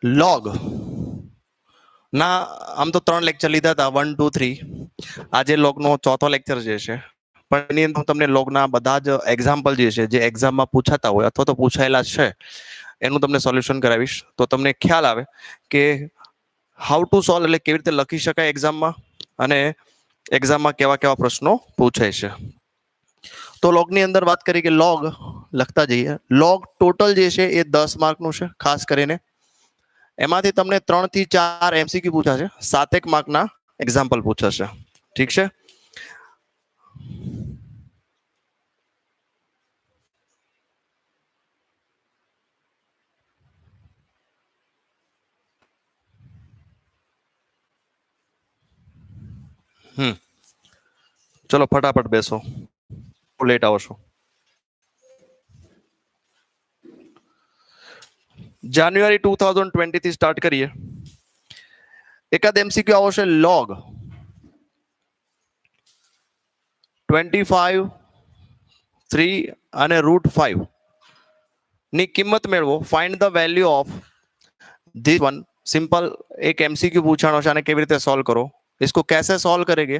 Log ના આમ તો 3 લેક્ચર લીધા હતા 1 2 3 આજે લોગનો ચોથો લેક્ચર જે છે પણ એની અંદર હું તમને લોગના બધા જ એક્ઝામ્પલ જે એક્ઝામમાં પૂછાતા હોય અથવા તો પૂછાયેલા છે એનું તમને સોલ્યુશન કરાવીશ તો તમને ખ્યાલ આવે કે હાઉ ટુ સોલ્વ એટલે કેવી રીતે લખી શકાય એક્ઝામમાં અને એક્ઝામમાં કેવા કેવા પ્રશ્નો પૂછાય છે. તો લોગની અંદર વાત કરીએ કે લોગ લખતા જઈએ. લોગ ટોટલ જે છે એ 10 માર્કનું છે. ખાસ કરીને એમાંથી તમને 3 થી 4 એમસીક્યુ પૂછાશે, 7 માર્કના એક્ઝામ્પલ પૂછાશે. ઠીક છે. ચલો ફટાફટ બેસો, લેટ આવો છો. જાન્યુઆરી 2020 થી સ્ટાર્ટ કરીએ. એકાદ એમસીક્યુ આવશે લોગ 25 3 અને √5 ની કિંમત મેળવો. Find the value of this one. Simple एक एमसीक्यू पूछाना है, केवी रीते सॉल्व करो. इसको कैसे सॉल्व करेंगे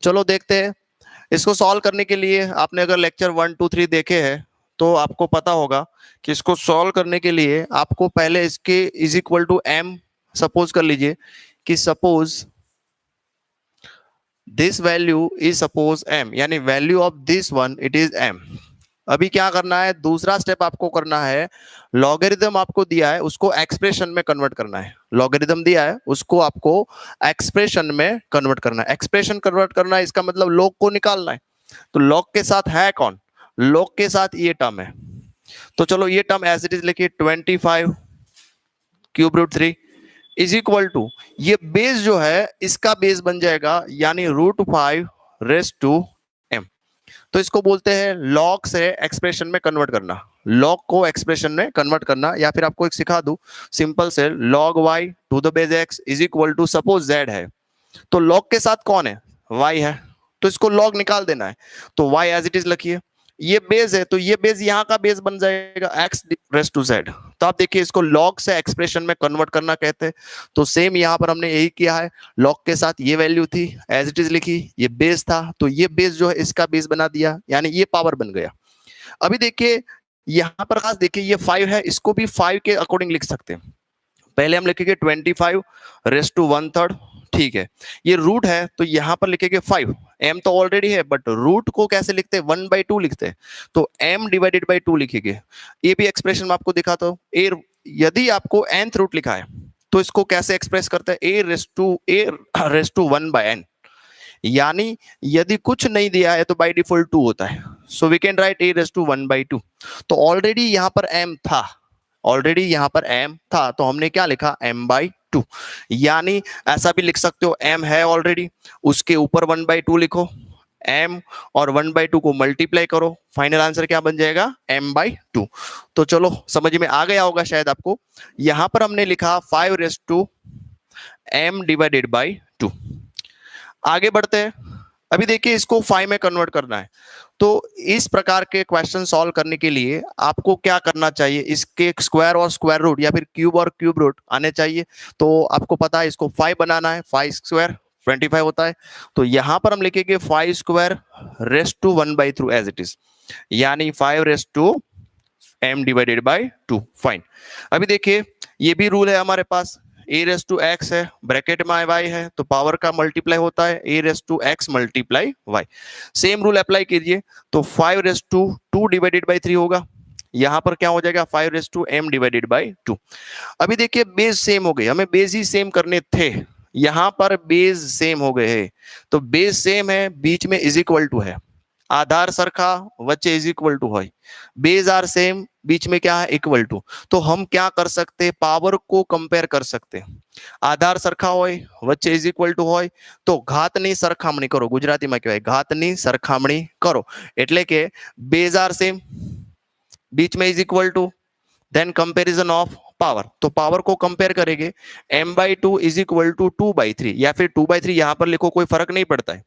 चलो देखते हैं. इसको सॉल्व करने के लिए आपने अगर लेक्चर 1 2 3 देखे हैं तो आपको पता होगा कि इसको सॉल्व करने के लिए आपको पहले इसके is equal to M suppose कर लीजिए कि suppose this value is suppose M, यानी value of this one it is M. अभी क्या करना है, दूसरा स्टेप आपको करना है, लॉगरिथम आपको दिया है उसको एक्सप्रेशन में कन्वर्ट करना है. लॉगरिथम दिया है उसको आपको एक्सप्रेशन में कन्वर्ट करना है. एक्सप्रेशन कन्वर्ट करना है इसका मतलब लॉग को निकालना है. तो लॉग के साथ है कौन, लॉग के साथ ये टर्म है. तो चलो ये टर्म एज इट इज लिखिए 25 cube root 3 is equal to, ये बेस जो है इसका बेस बन जाएगा यानी √5 रेज़ टू m. तो इसको बोलते हैं लॉग से एक्सप्रेशन में कन्वर्ट करना. लॉग को एक्सप्रेशन में कन्वर्ट करना, या फिर आपको एक सिखा दूं सिंपल से, log y to the base x is equal to, suppose z है तो लॉग के साथ कौन है, y है, तो इसको लॉग निकाल देना है. तो y एज इट इज लिखिए. ये बेस है तो ये बेस यहाँ का बेस बन जाएगा x रेज़ टू z. तो आप देखिए इसको लॉग से एक्सप्रेशन में कन्वर्ट करना कहते हैं. तो सेम यहाँ पर हमने यही किया है. लॉग के साथ ये वैल्यू थी एज इट इज लिखी, ये बेस था तो ये बेस जो है इसका बेस बना दिया यानी ये पावर बन गया. अभी देखिए यहाँ पर खास देखिए ये 5 है, इसको भी 5 के अकॉर्डिंग लिख सकते हैं. पहले हम लिखेंगे 25 रेज़ टू 1/3. ठीक है, ये रूट है तो यहाँ पर लिखेंगे 5. m तो ऑलरेडी है बट रूट को कैसे लिखते हैं, 1/2 लिखते हैं. तो m डिवाइडेड बाई 2 लिखेंगे. ये भी एक्सप्रेशन में आपको दिखाता हूँ. यदि आपको nth रूट लिखा है तो इसको कैसे एक्सप्रेस करते हैं, a रेज़ टू 1/n. यानी यदि कुछ नहीं दिया है तो बाय डिफॉल्ट 2 होता है. So we can write a raise to 1/2. तो ऑलरेडी यहाँ पर m था, ऑलरेडी यहाँ पर m था तो हमने क्या लिखा, m/2. यानी ऐसा भी लिख सकते हो, m है ऑलरेडी, उसके ऊपर 1/2 लिखो, m और 1/2 को मल्टीप्लाई करो, फाइनल आंसर क्या बन जाएगा, m/2. तो चलो समझ में आ गया होगा शायद आपको. यहां पर हमने लिखा 5 raise to m divided by 2. आगे बढ़ते हैं. अभी देखिए इसको 5 में कन्वर्ट करना है. तो इस प्रकार के क्वेश्चन सॉल्व करने के लिए आपको क्या करना चाहिए, इसके स्क्वायर और स्क्वायर रूट या फिर क्यूब और क्यूब रूट आने चाहिए. तो आपको पता है इसको 5 बनाना है, 5 स्क्वायर 25 होता है. तो यहां पर हम लिखेंगे 5 square raise to 1/3 as it is, यानी 5 raise to m divided by 2. Fine. अभी देखिए ये भी रूल है हमारे पास, a रेज़ टू x है, ब्रैकेट में y है तो पावर का मल्टीप्लाई होता है a raise to x multiply y. Same rule apply कीजिए तो 5 रेज़ टू 2 डिवाइडेड बाई 3 होगा. यहां पर क्या हो जाएगा, 5 raise to m divided by 2. अभी देखिए बेस सेम हो गए, हमें बेस ही सेम करने थे, यहां पर बेस सेम हो गए हैं. तो बेस सेम है, बीच में इज इक्वल टू है, आधार सरखा वच्चे इज इक्वल टू है, बेस आर सेम, बीच में क्या है, इक्वल टू. तो हम क्या कर सकते हैं, पावर को कंपेयर कर सकते हैं. आधार सरखा होय वच्चे इज इक्वल टू होय तो घातनी सरखामणी करो, गुजराती में कहेवाय घातनी सरखामणी करो. एटले के बेस आर सेम, बीच में is equal to, then comparison of power. तो पावर को कंपेयर करेंगे, m/2 इज इक्वल टू 2/3 या फिर 2/3 यहां पर लिखो, कोई फर्क नहीं पड़ता है.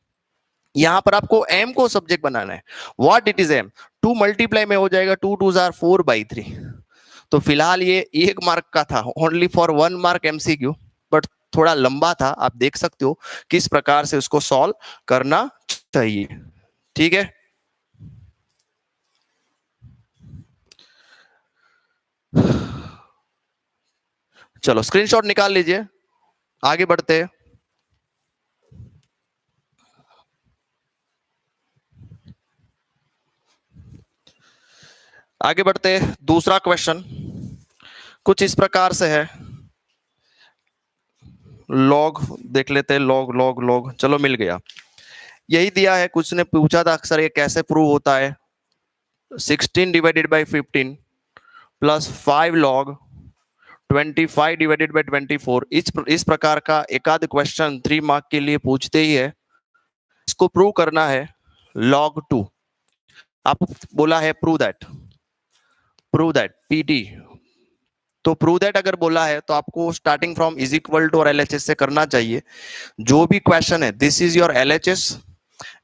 यहां पर आपको m को सब्जेक्ट बनाना है. What it is m, 2 multiply में हो जाएगा, 2 2 4/3. तो फिलहाल ये 1 मार्क का था, only for 1 mark MCQ, but थोड़ा लंबा था, आप देख सकते हो किस प्रकार से उसको सॉल्व करना चाहिए। ठीक है, चलो स्क्रीनशॉट निकाल लीजिए, आगे बढ़ते हैं। आगे बढ़ते हैं, दूसरा क्वेश्चन कुछ इस प्रकार से है। लॉग देख लेते हैं, लॉग लॉग लॉग, चलो मिल गया। यही दिया है, कुछ ने पूछा था अक्सर ये कैसे प्रूव होता है। 16 divided by 15 plus 5 log 25 divided by 24, इस प्रकार का एक आध क्वेश्चन 3 मार्क के लिए पूछते ही है। इसको प्रूव करना है log 2। आपको बोला है प्रूव दैट पीटी, तो प्रूव दैट अगर बोला है तो आपको starting from is equal to और एलएचएस से करना चाहिए। जो भी क्वेश्चन है, this is your LHS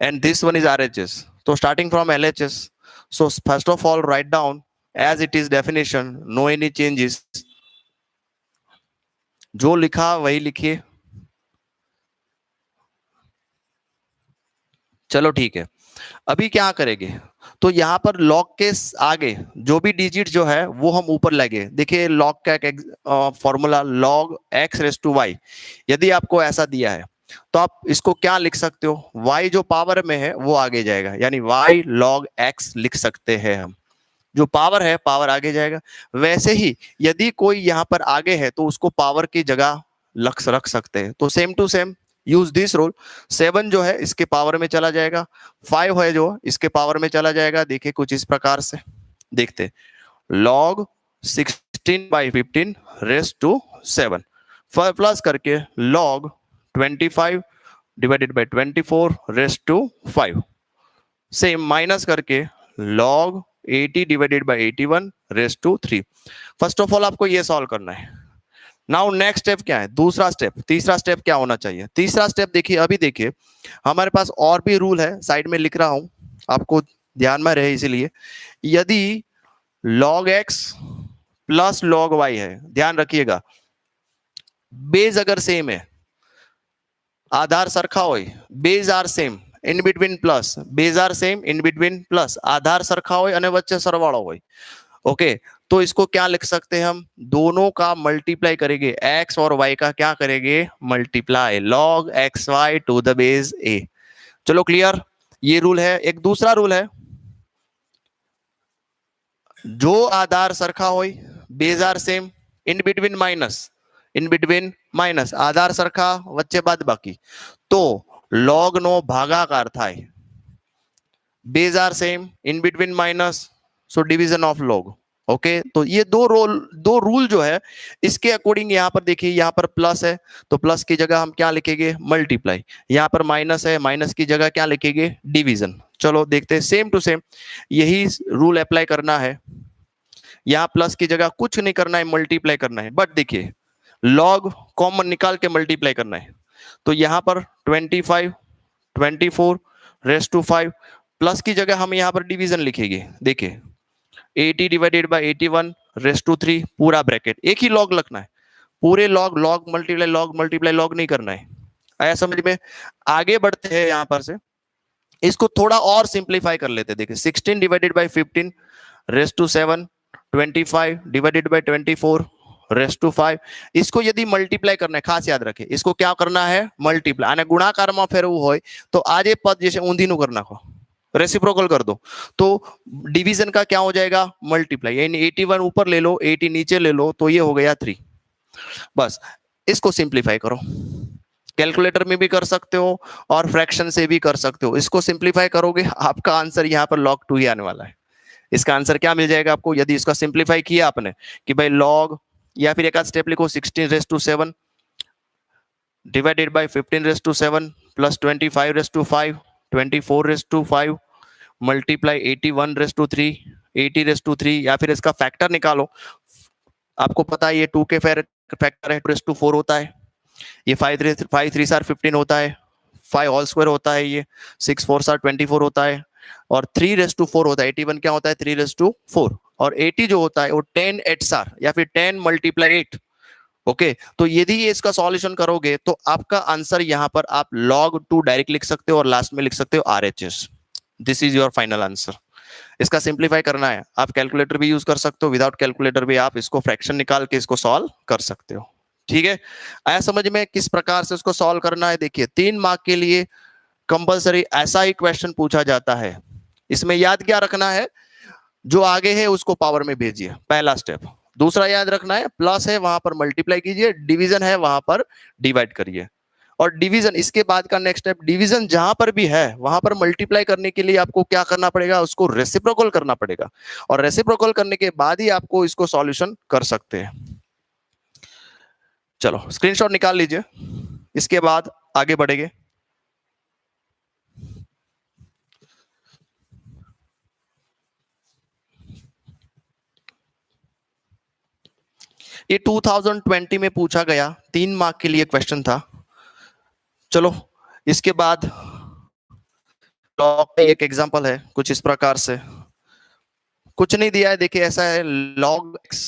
and this one is RHS, तो starting from LHS, so first of all write down as it is definition, no any changes, जो लिखा वही लिखिए। चलो ठीक है, अभी क्या करेंगे, तो यहाँ पर लॉग के आगे जो भी डिजिट जो है वो हम ऊपर लगे। देखिए लॉग का formula log x raise to y, यदि आपको ऐसा दिया है तो आप इसको क्या लिख सकते हो, y जो पावर में है वो आगे जाएगा, यानी y log x लिख सकते हैं हम। जो पावर है पावर आगे जाएगा। वैसे ही यदि कोई यहाँ पर आगे है तो उसको पावर की जगह रख सकते हैं। तो same to same use this rule. 7 जो है इसके पावर में चला जाएगा, 5 है जो इसके पावर में चला जाएगा। देखिए कुछ इस प्रकार से देखते, log 16 by 15 raise to 7 plus करके log 25 divided by 24 raise to 5, same minus करके log 80 divided by 81 raise to 3। First of all आपको ये सॉल्व करना है। नाउ नेक्स्ट स्टेप क्या है, दूसरा स्टेप, तीसरा स्टेप क्या होना चाहिए। तीसरा स्टेप देखिए, अभी देखिए हमारे पास और भी रूल है, साइड में लिख रहा हूं आपको ध्यान में रहे इसीलिए। यदि log x plus log y है, ध्यान रखिएगा, बेस अगर सेम है, आधार सरखा हो, base are same in between plus, base are same in between plus, आधार सरखा हो અને વચ્ચે સરવાળો હોય, ओके तो इसको क्या लिख सकते हैं हम, दोनों का मल्टीप्लाई करेंगे, x और y का क्या करेंगे multiply, log xy to the base a। चलो क्लियर, ये रूल है। एक दूसरा रूल है, जो आधार सरखा हो, base are same in between minus, आधार सरखा वच्चे बाद बाकी, तो log नो भागाकार थाय, base are same in between minus, so division of log। Okay तो ये दो रूल जो है इसके अकॉर्डिंग यहाँ पर देखिए, यहाँ पर प्लस है तो प्लस की जगह हम क्या लिखेंगे मल्टीप्लाई, यहाँ पर माइनस है माइनस की जगह क्या लिखेंगे डिवीजन। चलो देखते हैं, सेम टू सेम यही रूल अप्लाई करना है। यहाँ प्लस की जगह कुछ नहीं करना है, मल्टीप्लाई करना है, बट देखिए लॉग कॉमन निकाल के मल्टीप्लाई करना है। तो यहाँ पर 25 24 रेस टू 5, प्लस की जगह हम यहाँ पर डिवीजन लिखेंगे। देखिए 80 डिवाइडेड बाई 81 रेस टू 3, पूरा ब्रैकेट, एक ही लॉग लिखना है, पूरे लॉग मल्टीप्लाई लॉग नहीं करना है। आया समझ में। आगे बढ़ते हैं, यहाँ पर से इसको थोड़ा और सिंप्लीफाई कर लेते हैं। देखिए 16 divided by 15 raise to 7, 25 divided by 24 raise to 5, इसको यदि मल्टीप्लाई करना है, खास याद रखे इसको क्या करना है मल्टीप्लाई, आने गुणाकार में फेरવું હોય तो आजे पद जैसे ઊંધીનું कर नाखो, रेसिप्रोकल कर दो, तो डिवीजन का क्या हो जाएगा मल्टीप्लाई, यानी 81 ऊपर ले लो 80 नीचे ले लो, तो ये हो गया 3। बस इसको सिंप्लीफाई करो, कैलकुलेटर में भी कर सकते हो और फ्रैक्शन से भी कर सकते हो। इसको सिंप्लीफाई करोगे आपका आंसर यहाँ पर log 2 ही आने वाला है। इसका आंसर क्या मिल जाएगा आपको, यदि इसका सिंप्लीफाई किया आपने कि भाई log, या फिर एक आध स्टेप लिखो 16 raise to 7 divided by 15 raise to 7 plus 25 raise to 5 24 raise to 5 multiply 81 raise to 3 80 raise to 3, या फिर इसका फैक्टर निकालो। आपको पता है ये 2 के फैक्टर है 2 रेस टू 4 होता है, ये 5 3 सार 15 होता है, 5 होल स्क्वायर होता है, ये 6 4 सार 24 होता है, और 3 रेस टू 4 होता है, 81 क्या होता है 3 रेस टू 4, और 80 जो होता है वो 10 8 या फिर 10 मल्टीप्लाई 8। ओके, तो यदि ये इसका सॉल्यूशन करोगे तो आपका आंसर यहाँ पर आप log 2 डायरेक्ट लिख सकते हो और लास्ट में लिख सकते हो RHS। This is your final answer. इसका सिंप्लीफाई करना है, आप कैलकुलेटर भी यूज कर सकते हो, विदाउट कैलकुलेटर भी आप इसको फ्रैक्शन निकाल के इसको सॉल्व कर सकते हो। ठीक है, आया समझ में किस प्रकार से इसको सॉल्व करना है? देखिए 3 मार्क के लिए कंपलसरी ऐसा ही क्वेश्चन पूछा जाता है। इसमें याद क्या रखना है? जो आगे है उसको पावर में भेजिए, पहला स्टेप। दूसरा याद रखना है, प्लस है वहां पर मल्टीप्लाई कीजिए, डिवीजन है वहां पर डिवाइड करिए। और डिवीजन इसके बाद का नेक्स्ट स्टेप, डिवीजन जहां पर भी है वहां पर मल्टीप्लाई करने के लिए आपको क्या करना पड़ेगा? उसको रेसिप्रोकल करना पड़ेगा, और रेसिप्रोकल करने के बाद ही आपको इसको सॉल्यूशन कर सकते हैं। चलो स्क्रीनशॉट निकाल लीजिए, इसके बाद आगे बढ़ेंगे। ये 2020 में पूछा गया 3 मार्क के लिए क्वेश्चन था। चलो इसके बाद लॉग का एक एग्जांपल है कुछ इस प्रकार से, कुछ नहीं दिया है, देखिए ऐसा है, log x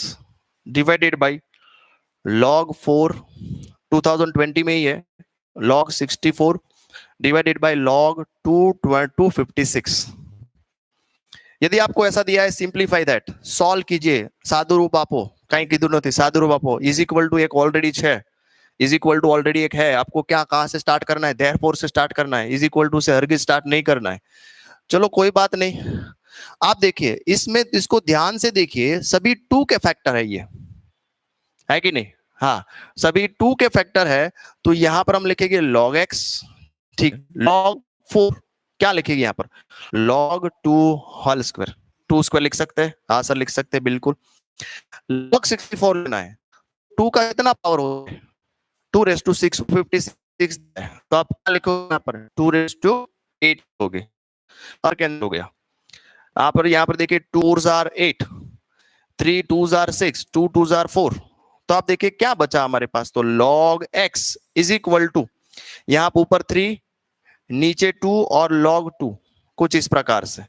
divided by log 4, 2020 में ही है, log 64 डिवाइडेड बाई log 256। यदि आपको ऐसा दिया है, सिंप्लीफाई दैट, सॉल्व कीजिए, साधु रूप आपो कहीं की नहीं साधु रूप आपो इज इक्वल टू एक ऑलरेडी है, इज इक्वल टू ऑलरेडी एक है, आपको क्या कहां से स्टार्ट करना है? देयरफॉर से स्टार्ट करना है, इज इक्वल टू से हरगिज स्टार्ट नहीं करना है। चलो कोई बात नहीं, आप देखिए इसमें, इसको ध्यान से देखिए, सभी 2 के फैक्टर है, ये है कि नहीं? हाँ, सभी 2 के फैक्टर है, तो यहां पर हम लिखेंगे log x, ठीक, log 4 क्या लिखेंगे यहाँ पर? log 2 होल स्क्वायर, 2 स्क्वायर लिख सकते हैं, हाँ सर लिख सकते हैं बिल्कुल। log 64 लेना है, 2 का कितना पावर हो? 2⁻656, तो आप क्या लिखोगे यहाँ पर? 2⁸8 हो गए, और कैंसिल हो गया। आप यहाँ पर देखिए 2 आर 8, 3 2 आर 6, 2 2 आर 4, तो आप देखिए क्या बचा हमारे पास? तो log x is equal to, यहाँ पर ऊपर 3 नीचे 2 और log 2, कुछ इस प्रकार से।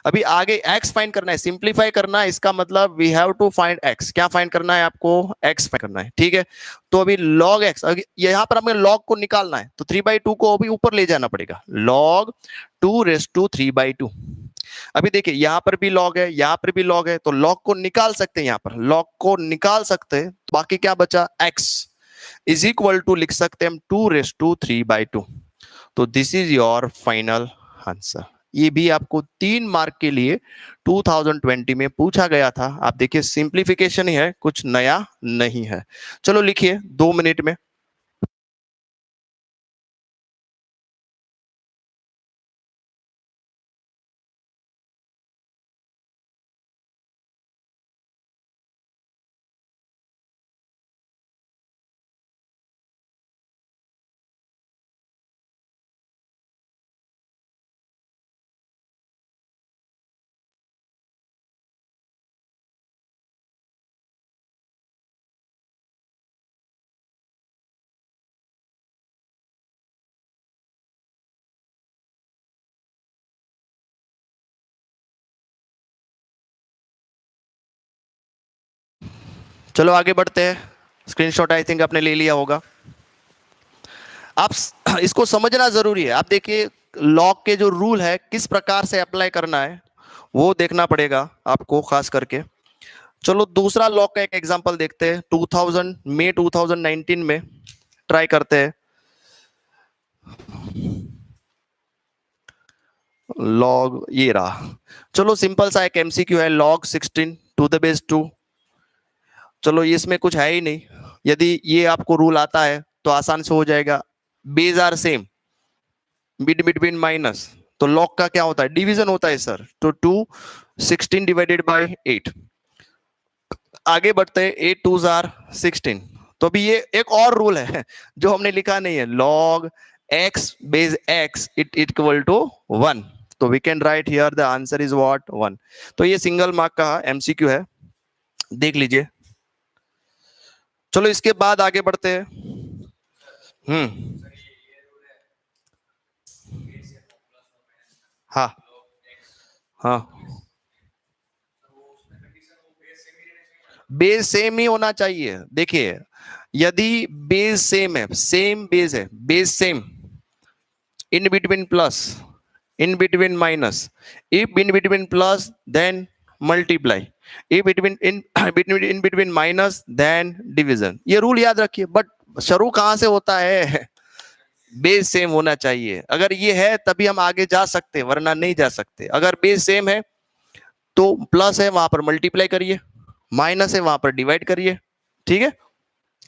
अभी आगे x फाइंड करना है, सिंप्लीफाई करना है, इसका मतलब we have to find x। क्या फाइंड करना है आपको? x फाइंड करना है, ठीक है। तो अभी log x, यहाँ पर हमें log को निकालना है, तो 3/2 को अभी ऊपर ले जाना पड़ेगा, log 2⁻3/2। अभी देखिए यहाँ पर भी log है, यहाँ पर भी log है, तो log को निकाल सकते हैं, यहाँ पर log को निकाल सकते हैं, तो बाकी क्या बचा? x इज इक्वल टू लिख सकते हैं हम 2⁻3/2। तो this is your final answer. ये भी आपको 3 मार्क के लिए 2020 में पूछा गया था। आप देखिए सिंप्लीफिकेशन ही है, कुछ नया नहीं है। चलो लिखिए 2 मिनट में। चलो आगे बढ़ते हैं। स्क्रीनशॉट आई थिंक आपने ले लिया होगा। आप इसको समझना जरूरी है। आप देखिए लॉग के जो रूल है किस प्रकार से अप्लाई करना है वो देखना पड़ेगा आपको खास करके। चलो दूसरा लॉग का एक एग्जांपल देखते हैं। 2019 में ट्राई करते हैं। लॉग ये रहा। चलो सिंपल सा एक एमसीक्यू है, log 16 टू द बेस 2। चलो इसमें कुछ है ही नहीं। यदि ये आपको रूल आता है तो आसान से हो जाएगा। Base are same, mid between minus, तो लॉग का क्या होता है? डिवीजन होता है सर। तो 2 16 डिवाइडेड बाय 8। आगे बढ़ते हैं, 8 2 आर 16। तो अभी ये एक और रूल है जो हमने लिखा नहीं है, log x base x it equal to 1। तो we can write here the answer is what? 1। तो ये सिंगल मार्क का एमसीक्यू है, देख लीजिए। चलो इसके बाद आगे बढ़ते हैं। हम्म, हाँ हाँ बेस सेम ही होना चाहिए। देखिए यदि बेस सेम है, सेम बेस है, base same, in between plus, in between minus, if in between plus then multiply, if between in between minus then division। ये रूल याद रखिए। बट शुरू कहां से होता है? बेस सेम होना चाहिए। अगर ये है तभी हम आगे जा सकते, वरना नहीं जा सकते। अगर बेस सेम है तो प्लस है वहां पर मल्टीप्लाई करिए, माइनस है वहां पर डिवाइड करिए। ठीक है,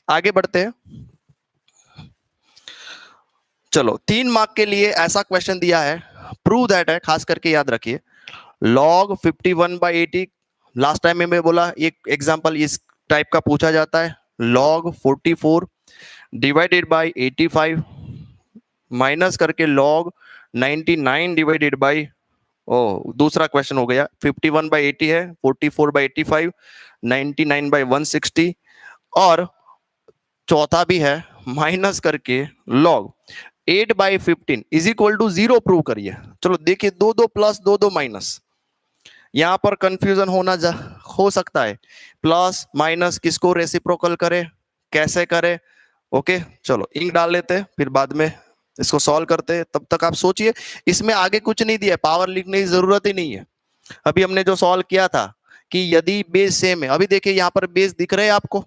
आगे बढ़ते हैं। चलो 3 मार्क के लिए ऐसा क्वेश्चन दिया है, प्रूव दैट है, खास करके याद रखिए। log 51/80, लास्ट टाइम में मैं बोला एक एग्जांपल इस टाइप का पूछा जाता है। log 44 डिवाइडेड बाय 85 माइनस करके log 99 डिवाइडेड बाय, ओ दूसरा क्वेश्चन हो गया। 51/80 है, 44/85, 99/160, और चौथा भी है माइनस करके log 8/15 is equal to 0 prove करिए। चलो देखिए, दो दो प्लस दो दो माइनस, यहां पर कंफ्यूजन हो सकता है। प्लस माइनस किसको रेसिप्रोकल करे, कैसे करे? ओके चलो इंक डाल लेते हैं, फिर बाद में इसको सॉल्व करते हैं। तब तक आप सोचिए, इसमें आगे कुछ नहीं दिया, पावर लिखने की जरूरत ही नहीं है। अभी हमने जो सॉल्व किया था कि यदि बेस सेम है, अभी देखिए यहाँ पर बेस दिख रहे हैं आपको,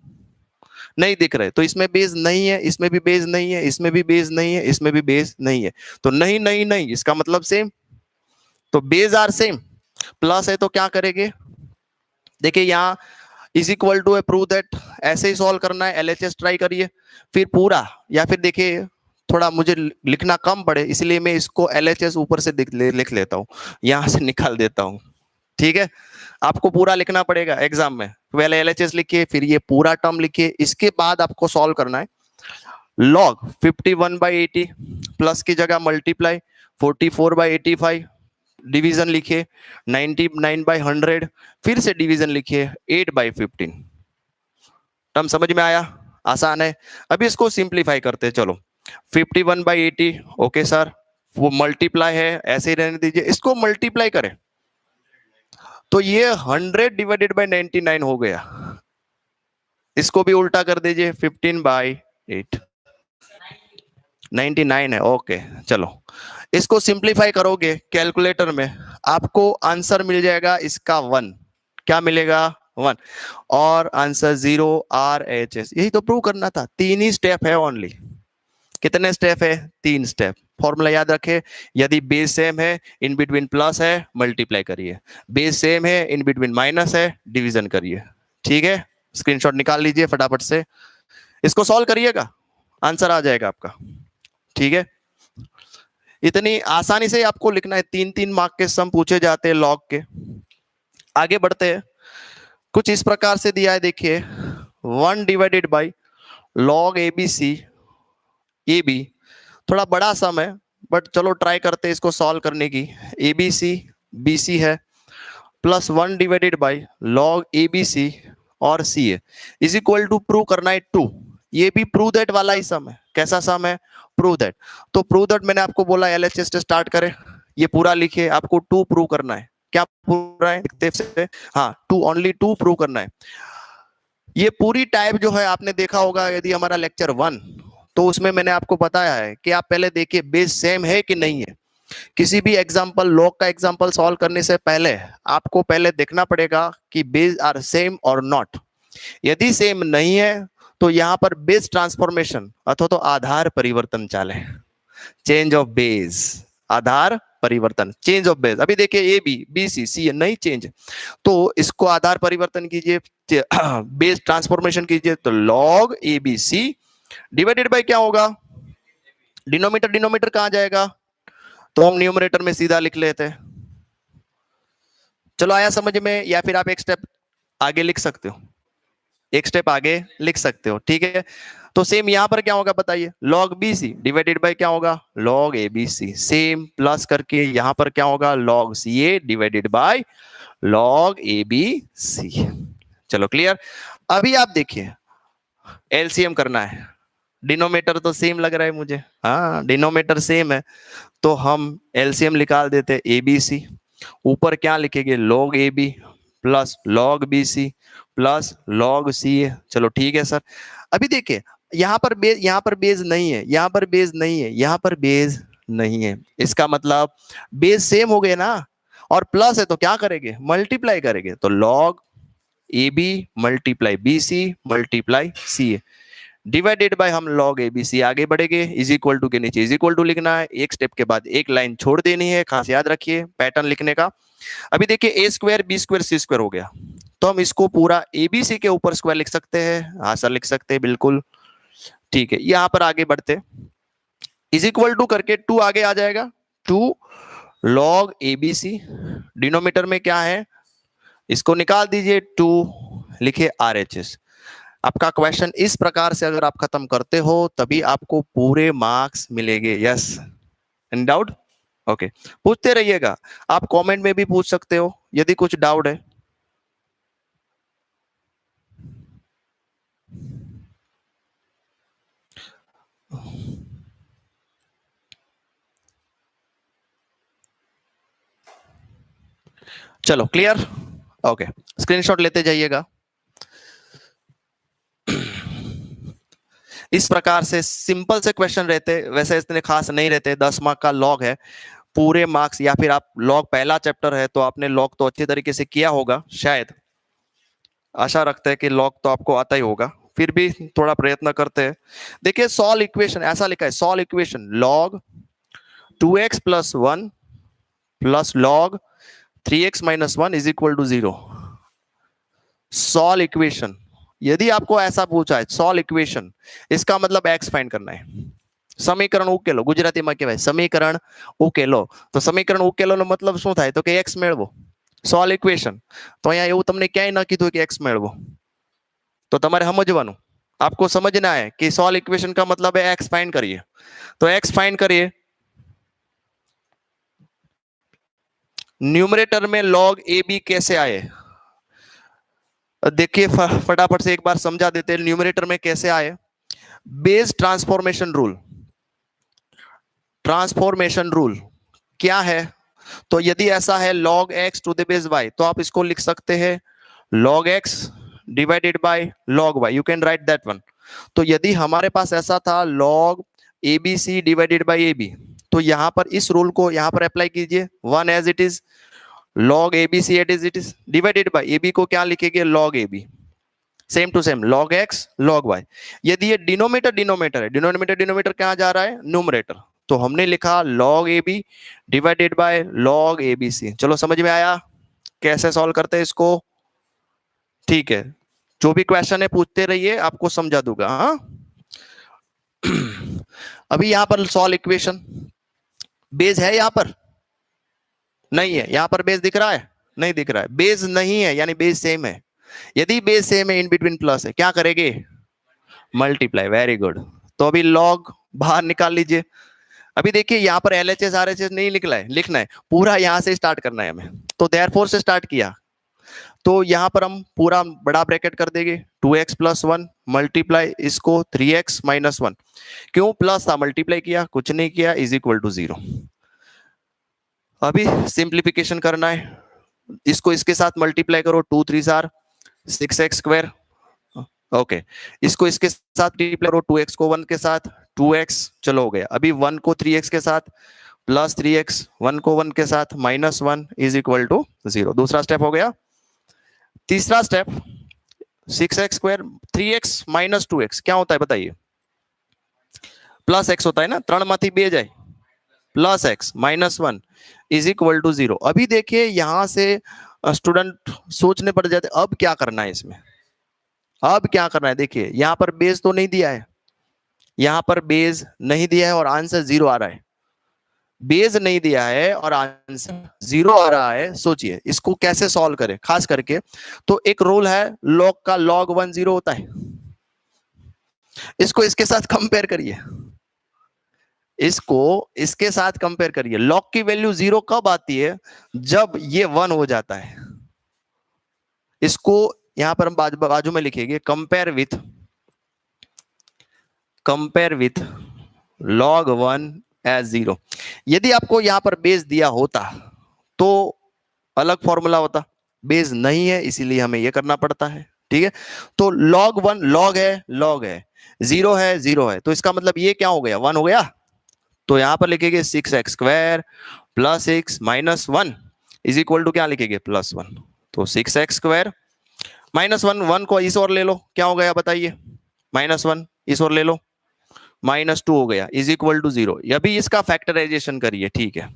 नहीं दिख रहे, तो इसमें बेस नहीं है, इसमें भी बेस नहीं है, इसमें भी बेस नहीं है, इसमें भी बेस नहीं है। तो नहीं नहीं नहीं इसका मतलब सेम, तो बेस आर सेम। प्लस है तो क्या करेंगे? देखिए यहाँ is equal to prove that, ऐसे ही सॉल्व करना है। एलएचएस ट्राई करिए, फिर पूरा, या फिर देखिए थोड़ा मुझे लिखना कम पड़े इसलिए मैं इसको एलएचएस ऊपर से लिख लेता हूँ, यहां से निकाल देता हूँ। ठीक है, आपको पूरा लिखना पड़ेगा एग्जाम में। पहले एलएचएस लिखिए, फिर ये पूरा टर्म लिखिए, इसके बाद आपको सॉल्व करना है। log 51/80 प्लस की जगह मल्टीप्लाई 44/85, डिवीजन लिखिए 99/100, फिर से डिवीजन लिखिए 8/15। टर्म समझ में आया? आसान है। अभी इसको सिंप्लीफाई करते हैं। चलो 51/80, ओके सर, वो मल्टीप्लाई है, ऐसे ही रहने दीजिए, इसको मल्टीप्लाई करें तो ये 100 डिवाइडेड बाय 99 हो गया। इसको भी उल्टा कर दीजिए, 15/8, 99 है। ओके चलो इसको सिंप्लीफाई करोगे कैलकुलेटर में, आपको आंसर मिल जाएगा इसका 1। क्या मिलेगा? 1। और आंसर 0 RHS। यही तो प्रूव करना था। 3 ही स्टेप है ओनली। कितने स्टेप है? 3 स्टेप। फॉर्मूला याद रखे, यदि बेस सेम है, इन बिटवीन प्लस है, मल्टीप्लाई करिए। बेस सेम है, इन बिटवीन माइनस है, डिवीजन करिए। ठीक है, स्क्रीनशॉट निकाल लीजिए फटाफट से, इसको सॉल्व करिएगा, आंसर आ जाएगा आपका। ठीक है, इतनी आसानी से आपको लिखना है। 3-3 मार्क के सम पूछे जाते हैं लॉग के। आगे बढ़ते हैं, कुछ इस प्रकार से दिया है, देखिए 1 divided by log ABC AB, थोड़ा बड़ा सम है बट चलो ट्राई करते हैं इसको सॉल्व करने की। ABC BC है, plus 1 divided by log ABC और CA is equal to prove करना है 2। ये भी प्रूव दैट वाला ही सम है। कैसा सम है? Prove that. तो प्रूव दैट मैंने आपको बोला एलएचएस से स्टार्ट करें, ये पूरा लिखे, आपको 2 प्रूव करना है। क्या पूरा है? हाँ 2, ओनली 2 प्रूव करना है। ये पूरी टाइप जो है आपने देखा होगा, यदि हमारा लेक्चर 1 तो उसमें मैंने आपको बताया है कि आप पहले देखिए बेस सेम है कि नहीं है। किसी भी एग्जांपल, लॉग का एग्जांपल सॉल्व करने से पहले आपको पहले देखना पड़ेगा कि बेस आर सेम और नॉट। यदि सेम नहीं है तो यहाँ पर बेस ट्रांसफॉर्मेशन अथवा तो आधार परिवर्तन चाले, चेंज ऑफ बेस, आधार परिवर्तन, चेंज ऑफ बेस। अभी देखिए ए बी बी सी सी नहीं चेंज, तो इसको आधार परिवर्तन कीजिए, बेस ट्रांसफॉर्मेशन कीजिए, तो log ABC डिवाइडेड बाय क्या होगा? डिनोमिनेटर, डिनोमिनेटर कहां जाएगा? तो हम न्यूमरेटर में सीधा लिख लेते हैं। चलो आया समझ में? या फिर आप एक स्टेप आगे लिख सकते हो, एक स्टेप आगे लिख सकते हो। ठीक है, तो सेम यहां पर क्या होगा बताइए? log BC डिवाइडेड बाय क्या होगा? log ABC। सेम प्लस करके यहां पर क्या होगा? log CA divided by log ABC। चलो क्लियर। अभी आप देखिए एलसीएम करना है, डिनोमिनेटर तो सेम लग रहा है मुझे, हाँ डिनोमिनेटर सेम है, तो हम एलसीएम निकाल देते हैं ABC। ऊपर क्या लिखेंगे? log AB plus log B C plus log C A. चलो ठीक है सर। अभी देखिए यहाँ पर बेस, यहाँ पर बेस नहीं है, यहाँ पर बेस नहीं है, यहाँ पर बेस नहीं है, इसका मतलब बेस सेम हो गए ना, और प्लस है तो क्या करेंगे, मल्टीप्लाई करेंगे, तो log A B multiply B C multiply C A divided by हम लॉग ए बी सी आगे बढ़ेंगे, इज इक्वल टू के नीचे इज इक्वल टू लिखना है, एक स्टेप के बाद एक लाइन छोड़ देनी है, खास याद रखिए पैटर्न लिखने का। अभी देखिए ए स्क्वायर बी स्क्वायर सी स्क्वायर हो गया, तो हम इसको पूरा एबीसी के ऊपर स्क्वायर लिख सकते हैं, हाँ सर लिख सकते हैं बिल्कुल ठीक है। यहां पर आगे बढ़ते, इज इक्वल टू करके टू आगे आ जाएगा, टू लॉग एबीसी, डिनोमीटर में क्या है इसको निकाल दीजिए, टू लिखे आरएचएस। आपका क्वेश्चन इस प्रकार से अगर आप खत्म करते हो तभी आपको पूरे मार्क्स मिलेंगे। Yes, in doubt? ओके, पूछते रहिएगा, आप कमेंट में भी पूछ सकते हो यदि कुछ डाउट है। चलो क्लियर, ओके, स्क्रीनशॉट लेते जाइएगा। इस प्रकार से सिंपल से क्वेश्चन रहते, वैसे इतने खास नहीं रहते, 10 मार्क का लॉग है, पूरे मार्क्स, या फिर आप लॉग पहला चैप्टर है तो आपने लॉग तो अच्छी तरीके से किया होगा शायद, आशा रखते हैं कि लॉग तो आपको आता ही होगा, फिर भी थोड़ा प्रयत्न करते हैं। देखिए सॉल्व इक्वेशन ऐसा लिखा है, solve equation log 2x plus 1 plus log 3x minus 1 is equal to 0। Solve equation, यदि आपको ऐसा पूछा है सॉल्व इक्वेशन, इसका मतलब एक्स फाइंड करना है, समीकरण उकेलो, गुजराती में कहवाय समीकरण उकेलो, तो समीकरण उकेलो मतलब શું થાય તો કે x મેળવો, સોલ્વ ઇક્વેશન, તો અહીંયા એવું તમને ક્યાંય ન કીધું કે x મેળવો, तो તમારે સમજવાનું, आपको समझना है कि सॉल्व इक्वेशन का मतलब है x फाइंड करिए, तो x फाइंड करिए, न्यूमरेटर में log ab कैसे आए, देखिए फटाफट से एक बार समझा देते हैं न्यूमरेटर में कैसे आए। Base transformation rule, transformation rule क्या है, तो यदि ऐसा है log x to the base y, तो आप इसको लिख सकते हैं log x divided by log y, you can write that one. तो यदि हमारे पास ऐसा था log abc divided by ab, तो यहां पर इस रूल को यहां पर अप्लाई कीजिए, one as it is, log abc as it is divided by ab को क्या लिखेंगे log ab, same to same log x log y। यदि ये डिनोमीटर डिनोमीटर है, डिनोमीटर डिनोमीटर कहां जा रहा है, न्यूमरेटर, तो हमने लिखा log ab divided by log abc। चलो समझ में आया कैसे सॉल्व करते हैं इसको, ठीक है, जो भी क्वेश्चन है पूछते रहिए, आपको समझा दूंगा। हाँ अभी यहां पर सॉल्व इक्वेशन, बेस है यहां पर नहीं है, यहां पर बेस दिख रहा है, नहीं दिख रहा है, बेस नहीं है यानी बेस सेम है, यदि बेस सेम है इन बिटवीन प्लस है, क्या करेंगे, मल्टीप्लाई, वेरी गुड। तो अभी लॉग बाहर निकाल लीजिए। अभी देखिए यहाँ पर LHS RHS नहीं लिखना है, लिखना है पूरा यहाँ से स्टार्ट करना है हमें, तो देयरफॉर से स्टार्ट किया, तो यहाँ पर हम पूरा बड़ा ब्रैकेट कर देंगे, 2x प्लस 1 मल्टीप्लाई इसको 3x माइनस 1, क्यों प्लस था मल्टीप्लाई किया, कुछ नहीं किया, इज इक्वल टू 0। अभी सिंप्लीफिकेशन करना है, इसको इसके साथ मल्टीप्लाई करो, 2 3 4 6x स्क्वायर, ओके, इसको इसके साथ मल्टीप्लाई करो, 2x को 1 के साथ 2x, चलो हो गया। अभी 1 को 3x के साथ प्लस 3x, 1 को 1 के साथ माइनस 1 इज इक्वल टू 0, दूसरा स्टेप हो गया। तीसरा step 6x square 3x minus 2x क्या होता है बताइए, प्लस x होता है ना, 3 माथी 2 जाए, plus x minus 1 is equal to 0। अभी देखिए यहां से स्टूडेंट सोचने पड़ जाते, अब क्या करना है इसमें, अब क्या करना है, देखिए यहां पर बेस तो नहीं दिया है, यहां पर बेस नहीं दिया है और आंसर 0 आ रहा है, बेस नहीं दिया है और आंसर 0 आ रहा है, सोचिए इसको कैसे सॉल्व करें। खास करके तो एक रूल है लॉग का, log 1 0 होता है, इसको इसके साथ कंपेयर करिए, इसको इसके साथ कंपेयर करिए, लॉग की वैल्यू 0 कब आती है, जब ये 1 हो जाता है। इसको यहां पर हम बाजू में लिखेंगे, कंपेयर विथ log 1 एज 0। यदि आपको यहां पर बेस दिया होता तो अलग फॉर्मूला होता, बेस नहीं है, इसीलिए हमें ये करना पड़ता है। ठीक है, तो log 1 लॉग है, जीरो है जीरो है, तो इसका मतलब ये क्या हो गया, 1 हो गया। तो यहां पर लिखेंगे 6x² plus x minus 1 is equal to क्या लिखेंगे, +1। तो 6x² -1, 1 को इस और ले लो, क्या हो गया बताइए, -1 इस और ले लो, -2 हो गया इज इक्वल टू 0। अभी इसका फैक्टराइजेशन करिए, ठीक है,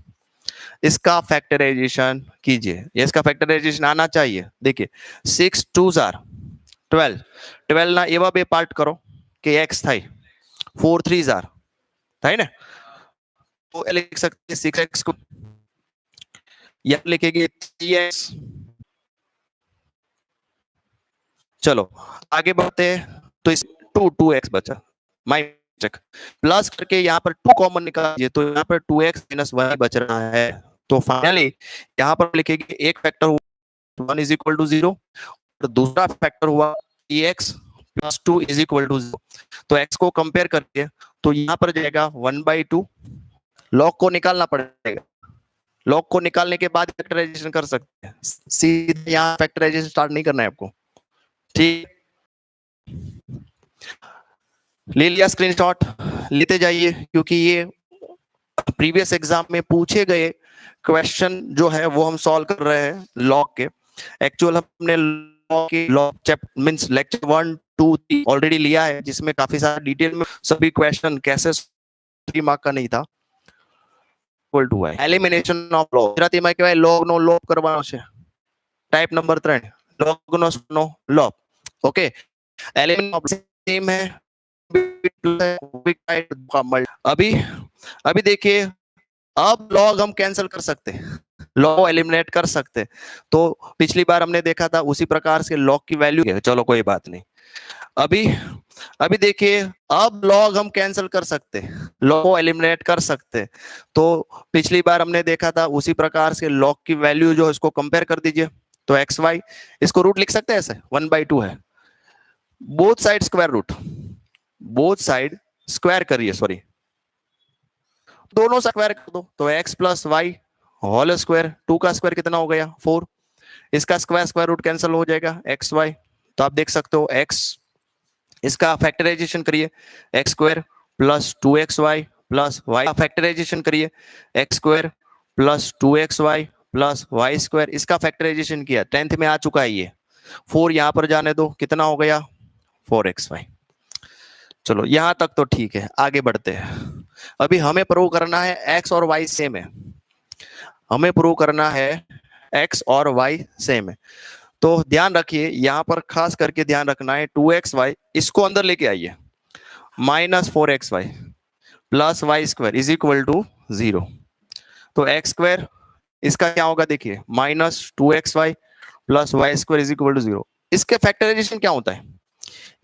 इसका फैक्टराइजेशन कीजिए, ये इसका फैक्टराइजेशन आना चाहिए। देखिए 6 2 आर 12, 12 ना एवा बे पार्ट करो कि x થાય, 4 3 आर થાય ને, तो लिख सकते हैं 6x को, या लिखेंगे 3x। चलो आगे बढ़ते हैं, तो इस 2x बचा, माई चेक, प्लस करके यहाँ पर 2 कॉमन निकालिए, तो यहाँ पर 2x - 1 बच रहा है। तो फाइनली यहाँ पर लिखेंगे एक फैक्टर 1 इज इक्वल टू 0, और दूसरा फैक्टर हुआ x plus 2 is equal to 0। तो x को कंपेयर करके तो यहाँ पर जाएगा 1/2, लॉग को निकालना पड़ेगा, लॉग को निकालने के बाद फैक्टराइजेशन कर सकते हैं, सीधे यहाँ फैक्टराइजेशन स्टार्ट नहीं करना है आपको। ठीक, ले लिया स्क्रीनशॉट, लेते जाइए, क्योंकि ये प्रीवियस एग्जाम में पूछे गए क्वेश्चन जो है वो हम सॉल्व कर रहे हैं लॉग के। एक्चुअल हमने log chapter means lecture 1 2 3 already लिया है, जिसमें काफी सारा डिटेल में सभी क्वेश्चन कैसे 3 मार्क का नहीं था। इक्वल टू है एलिमिनेशन ऑफ लॉग, ગુજરાતીમાં કહેવાય log નો લોપ કરવાનો છે, टाइप नंबर 3 log નો લોપ। ओके, एलिमेंट ऑफ सेम है, अभी अभी देखिए, अब लॉग हम कैंसिल कर सकते हैं, लॉग एलिमिनेट कर सकते हैं। तो पिछली बार हमने देखा था उसी प्रकार से लॉग की वैल्यू है, चलो कोई बात नहीं। अभी अभी देखिए, अब लॉग हम कैंसिल कर सकते हैं, लॉग को एलिमिनेट कर सकते हैं। तो पिछली बार हमने देखा था उसी प्रकार से लॉग की वैल्यू जो है इसको कंपेयर कर दीजिए। तो एक्स वाई, इसको रूट लिख सकते हैं ऐसे, 1/2 है, both side square root, both side square करिए, सॉरी दोनों स्क्वायर कर दो, तो x plus y whole square, 2 का स्क्वायर कितना हो गया 4, इसका स्क्वायर स्क्वायर रूट कैंसिल हो जाएगा एक्स वाई। तो आप देख सकते हो x, इसका फैक्टराइजेशन करिए, x² plus 2xy plus y का फैक्टराइजेशन करिए, x² plus 2xy plus y², इसका फैक्टराइजेशन किया, 10th में आ चुका है ये, 4 यहां पर जाने दो, कितना हो गया 4xy। चलो यहां तक तो ठीक है, आगे बढ़ते हैं। अभी हमें प्रूव करना है x और y सेम है, हमें प्रूव करना है x और y सेम है। तो ध्यान रखिए, यहां पर खास करके ध्यान रखना है 2xy, इसको अंदर लेके आइए, -4xy plus y² is equal to 0। तो x², इसका क्या होगा देखिए, -2xy plus y² is equal to 0। इसके फैक्टराइजेशन क्या होता है,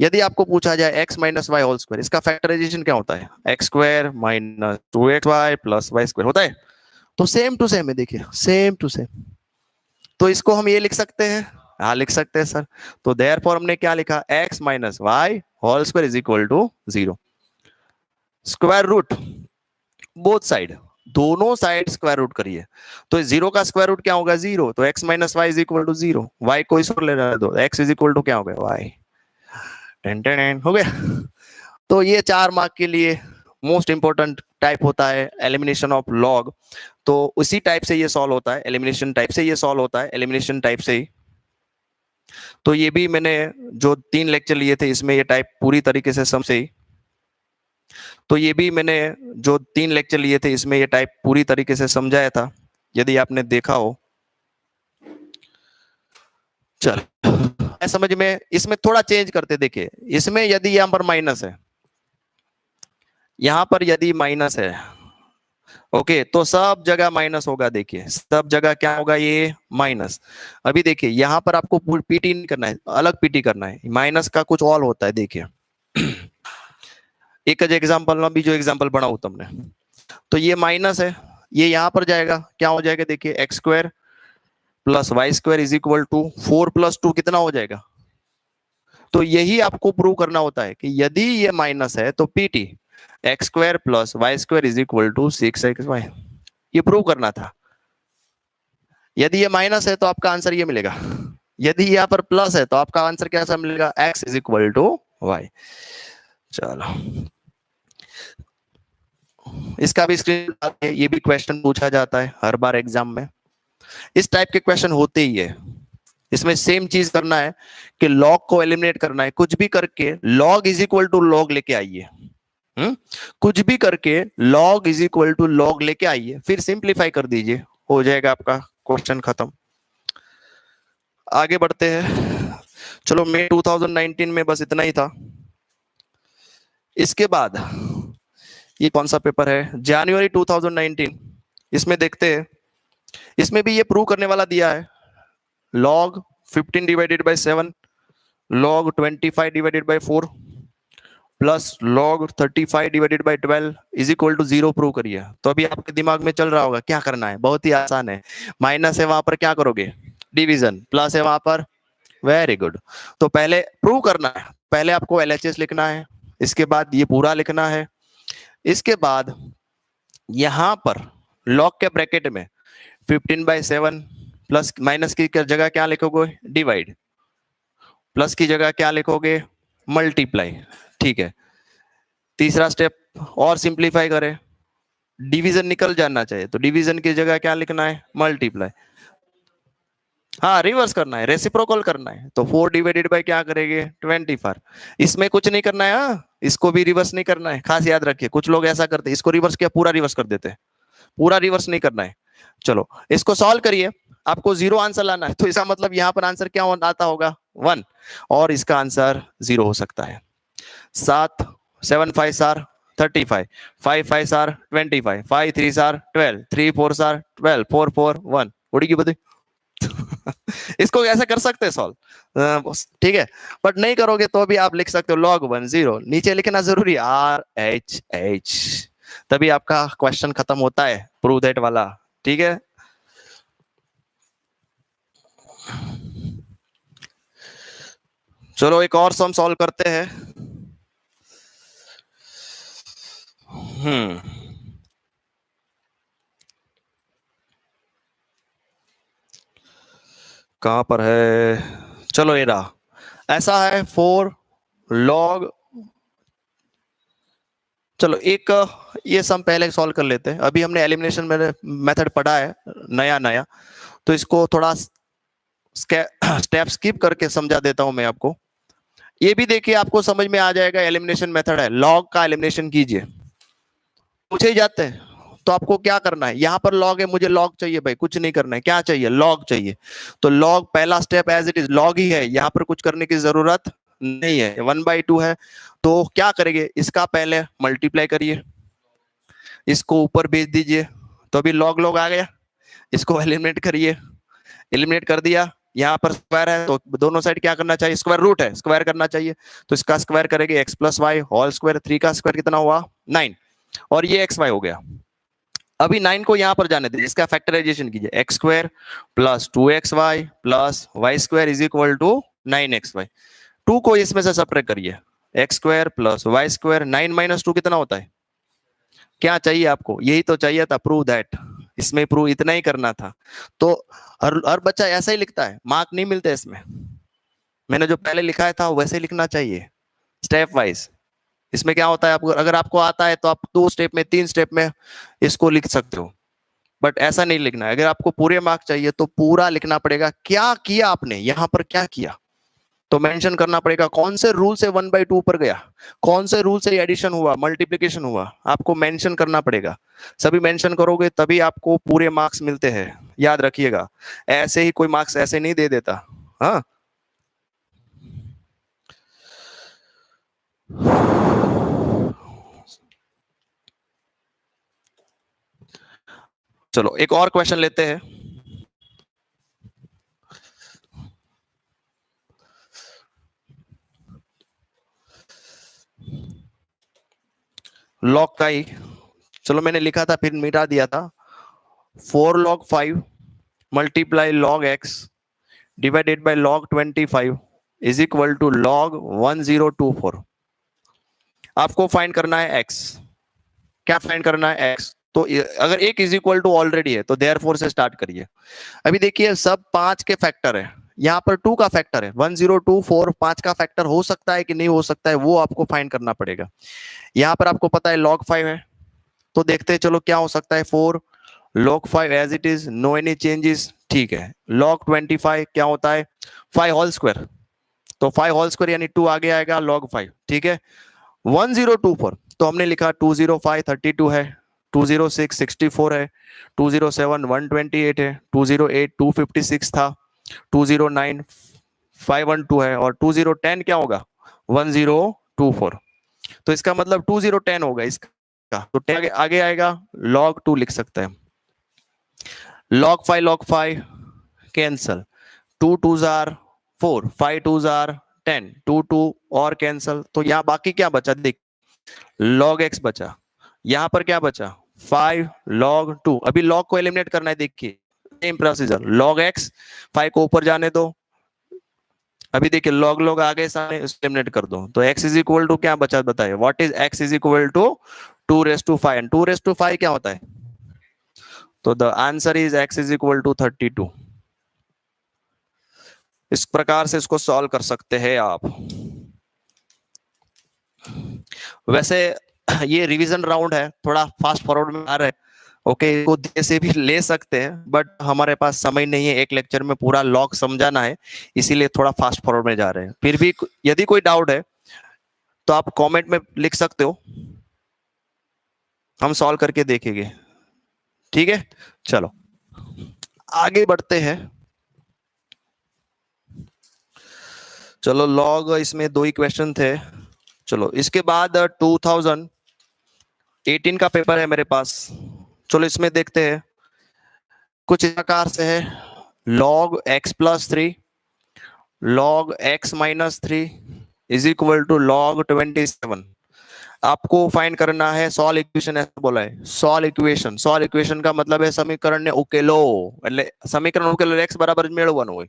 यदि आपको पूछा जाए x - y होल स्क्वायर, इसका फैक्टराइजेशन क्या होता है, x² - 2xy प्लस y² होता है। तो सेम टू सेम है, देखिए सेम टू सेम। तो इसको हम ये लिख सकते हैं, हाँ लिख सकते हैं सर। तो देयरफॉर हमने क्या लिखा, x - y whole square is equal to 0। Square root both side, दोनों साइड स्क्वायर रूट करिए, तो 0 का स्क्वायर रूट क्या होगा 0, तो x - y is equal to 0, y को इस पर ले जाने दो, x इज इक्वल टू क्या हो गया y, 10 हो गया। तो ये 4 मार्क के लिए मोस्ट इंपोर्टेंट टाइप होता है एलिमिनेशन ऑफ लॉग। तो उसी टाइप से ये सॉल्व होता है, एलिमिनेशन टाइप से ये सॉल्व होता है, एलिमिनेशन टाइप से ही। तो ये भी मैंने जो 3 लेक्चर लिए थे इसमें ये टाइप पूरी तरीके से समझे ही। तो ये भी मैंने जो 3 लेक्चर लिए थे इसमें ये टाइप पूरी तरीके से समझाया था, यदि आपने देखा हो। चल समझ में, इसमें थोड़ा चेंज करते, देखिए इसमें यदि यहाँ पर माइनस है, यहाँ पर यदि माइनस है, ओके, तो सब जगह माइनस होगा, देखिए सब जगह क्या होगा, ये माइनस। अभी देखिए यहाँ पर आपको पीटी नहीं करना है, अलग पीटी करना है, माइनस का कुछ और होता है। देखिए एक एग्जाम्पल ना, बीजो एग्जाम्पल बनाऊ तुमने, तो ये माइनस है, ये यहाँ पर जाएगा, क्या हो जाएगा देखिए, x² plus y² is equal to 4 + 2 कितना हो जाएगा। तो यही आपको प्रूव करना होता है कि यदि ये माइनस है तो पीटी x² plus y² is equal to 6xy, ये प्रूव करना था। यदि ये माइनस है तो आपका आंसर ये मिलेगा, यदि यहाँ पर प्लस है तो आपका आंसर कैसा मिलेगा, x is equal to y. चलो इसका भी स्क्रीन, ये भी क्वेश्चन पूछा जाता है हर बार एग्जाम में, इस टाइप के क्वेश्चन होते ही है। इसमें सेम चीज करना है कि लॉग को एलिमिनेट करना है, कुछ भी करके log is equal to log लेके आइए। कुछ भी करके log is equal to log लेके आइए, फिर सिंप्लीफाई कर दीजिए, हो जाएगा आपका क्वेश्चन खत्म। आगे बढ़ते हैं। चलो मई 2019 में बस इतना ही था। इसके बाद ये कौन सा पेपर है, जनवरी 2019, इसमें देखते हैं। इसमें भी ये प्रूव करने वाला दिया है, log 15 divided by 7 log 25 divided by 4 plus log 35 divided by 12 is equal to 0 prove करिए। तो अभी आपके दिमाग में चल रहा होगा क्या करना है, बहुत ही आसान है। माइनस है वहां पर क्या करोगे, डिवीजन, प्लस है वहां पर, वेरी गुड। तो पहले प्रूव करना है, पहले आपको LHS लिखना है, इसके बाद ये पूरा लिखना है, इसके बाद यहां पर log के ब्रैकेट में 15/7 प्लस माइनस की जगह क्या लिखोगे, डिवाइड, प्लस की जगह क्या लिखोगे, मल्टीप्लाई। ठीक है, तीसरा स्टेप और सिंप्लीफाई करें, डिवीजन निकल जाना चाहिए, तो डिवीजन की जगह क्या लिखना है, मल्टीप्लाई। हाँ रिवर्स करना है, रेसिप्रोकल करना है, तो 4 डिवाइडेड बाय क्या करेंगे, 24। इसमें कुछ नहीं करना है, हाँ इसको भी रिवर्स नहीं करना है, खास याद रखिए। कुछ लोग ऐसा करते हैं, इसको रिवर्स किया पूरा रिवर्स कर देते हैं, पूरा रिवर्स नहीं करना है। चलो इसको सॉल्व करिए, आपको 0 आंसर लाना है, तो इसका मतलब यहाँ पर आंसर क्या आता होगा, 1, और इसका आंसर 0 हो सकता है। 7 7 5 35, 5 5 25, 5 3 12, 3 4 12, 4 4 1 उड़ी की बदी। इसको ऐसा कर सकते हैं सॉल्व, ठीक है, बट नहीं करोगे तो भी आप लिख सकते हो log 1 0, नीचे लिखना जरूरी RHH, तभी आपका क्वेश्चन खत्म होता है, प्रूव दैट वाला। ठीक है, चलो एक और सम सॉल्व करते हैं। कहां पर है, चलो ये रहा, ऐसा है 4 log, चलो एक ये सम पहले सॉल्व कर लेते हैं, अभी हमने एलिमिनेशन मेथड पढ़ा है नया, तो इसको थोड़ा स्टेप स्किप करके समझा देता हूं मैं आपको। ये भी देखिए आपको समझ में आ जाएगा, एलिमिनेशन मेथड है, लॉग का एलिमिनेशन कीजिए, पूछे ही जाते हैं। तो आपको क्या करना है, यहाँ पर लॉग है, मुझे लॉग चाहिए भाई, कुछ नहीं करना है, क्या चाहिए, लॉग चाहिए, तो लॉग पहला step as it is log ही है, यहाँ पर कुछ करने की जरूरत नहीं है, 1/2 है। तो क्या करेंगे, इसका पहले मल्टीप्लाई करिए, इसको ऊपर भेज दीजिए, तो अभी लॉग लॉग आ गया, इसको एलिमिनेट करिए, एलिमिनेट कर दिया, यहाँ पर स्क्वायर है तो दोनों साइड क्या करना चाहिए, स्क्वायर रूट है, स्क्वायर करना चाहिए, तो इसका स्क्वायर करेंगे x + y होल स्क्वायर, 3 का स्क्वायर कितना हुआ 9, और ये xy हो गया। अभी 9 को यहाँ पर जाने दीजिए, इसका फैक्टराइजेशन कीजिए, x² + 2xy + y² is equal to 9xy, 2 को इसमें से सब्ट्रैक्ट करिए, x² + y², 9 - 2 कितना होता है, क्या चाहिए आपको, यही तो चाहिए था, प्रूव दैट, इसमें प्रूव इतना ही करना था। तो हर बच्चा ऐसा ही लिखता है, मार्क नहीं मिलते इसमें, मैंने जो पहले लिखा था वैसे लिखना चाहिए, स्टेप वाइज। इसमें क्या होता है, आपको अगर आपको आता है तो आप 2 स्टेप में 3 स्टेप में इसको लिख सकते हो, बट ऐसा नहीं लिखना है। अगर आपको पूरे मार्क चाहिए तो पूरा लिखना पड़ेगा, क्या किया आपने यहाँ पर, क्या किया, तो मेंशन करना पड़ेगा, कौन से रूल से 1/2 पर गया, कौन से रूल से एडिशन हुआ, मल्टीप्लिकेशन हुआ, आपको मेंशन करना पड़ेगा। सभी मेंशन करोगे तभी आपको पूरे मार्क्स मिलते हैं, याद रखिएगा, ऐसे ही कोई मार्क्स ऐसे नहीं दे देता। हाँ चलो एक और क्वेश्चन लेते हैं। लॉग का ही, चलो मैंने लिखा था फिर मिटा दिया था, 4 log 5 multiply log x divided by log 25 is equal to log 1024। आपको फाइंड करना है x, क्या फाइंड करना है x, तो अगर एक इज इक्वल टू ऑलरेडी है तो देयरफॉर से स्टार्ट करिए। अभी देखिए सब 5 के फैक्टर है, यहाँ पर 2 का फैक्टर है, 1 0 2 4 5 का फैक्टर हो सकता है कि नहीं हो सकता है, वो आपको फाइंड करना पड़ेगा। यहाँ पर आपको पता है log 5 है, तो देखते हैं चलो क्या हो सकता है। 4 log 5 as it is, no any changes, ठीक है। log 25 क्या होता है, 5 होल स्क्वायर, तो 5 होल स्क्वायर यानी 2 आगे आएगा log 5, ठीक है। 1024 तो हमने लिखा 205 32 है, 206 64 है, 207 128 है, 208 256 था, 209 512 है, और 2010 क्या होगा 1024। तो इसका मतलब 2010 होगा इसका, तो 10 आगे आएगा, log 2 लिख सकते हैं। log 5 cancel, 2 2s are 4, 5 2s are 10, 2 2 और कैंसल, तो यहाँ बाकी क्या बचा देख, log x बचा, यहां पर क्या बचा 5 log 2। अभी log को एलिमिनेट करना है, देखिए सेम प्रोसीजर, log x 5 को ऊपर जाने दो, अभी देखिए log log आगे सामने एलिमिनेट कर दो, तो x इज इक्वल टू क्या बचा बताइए, what is x is equal to 2 raise to 5, and 2 raise to 5 क्या होता है, तो the answer is x is equal to 32। इस प्रकार से इसको सॉल्व कर सकते हैं आप। वैसे ये रिवीजन राउंड है, थोड़ा फास्ट फॉरवर्ड में आ रहा है, ओके इसको धीरे से भी ले सकते हैं, बट हमारे पास समय नहीं है एक लेक्चर में पूरा लॉग समझाना है, इसीलिए थोड़ा फास्ट फॉरवर्ड में जा रहे हैं। फिर भी यदि कोई डाउट है तो आप कमेंट में लिख सकते हो, हम सॉल्व करके देखेंगे, ठीक है। चलो आगे बढ़ते हैं। चलो लॉग इसमें 2 ही क्वेश्चन थे। चलो इसके बाद 2018 का पेपर है मेरे पास, चलो इसमें देखते हैं। कुछ इस प्रकार से है, log x plus 3 log x minus 3 is equal to log 27। आपको फाइंड करना है सॉल्व इक्वेशन, ऐसा बोला है सॉल्व इक्वेशन। सॉल्व इक्वेशन का मतलब है समीकरण ने उकेलो, समीकरण उकेलो x बराबर मेळवવાનું હોય।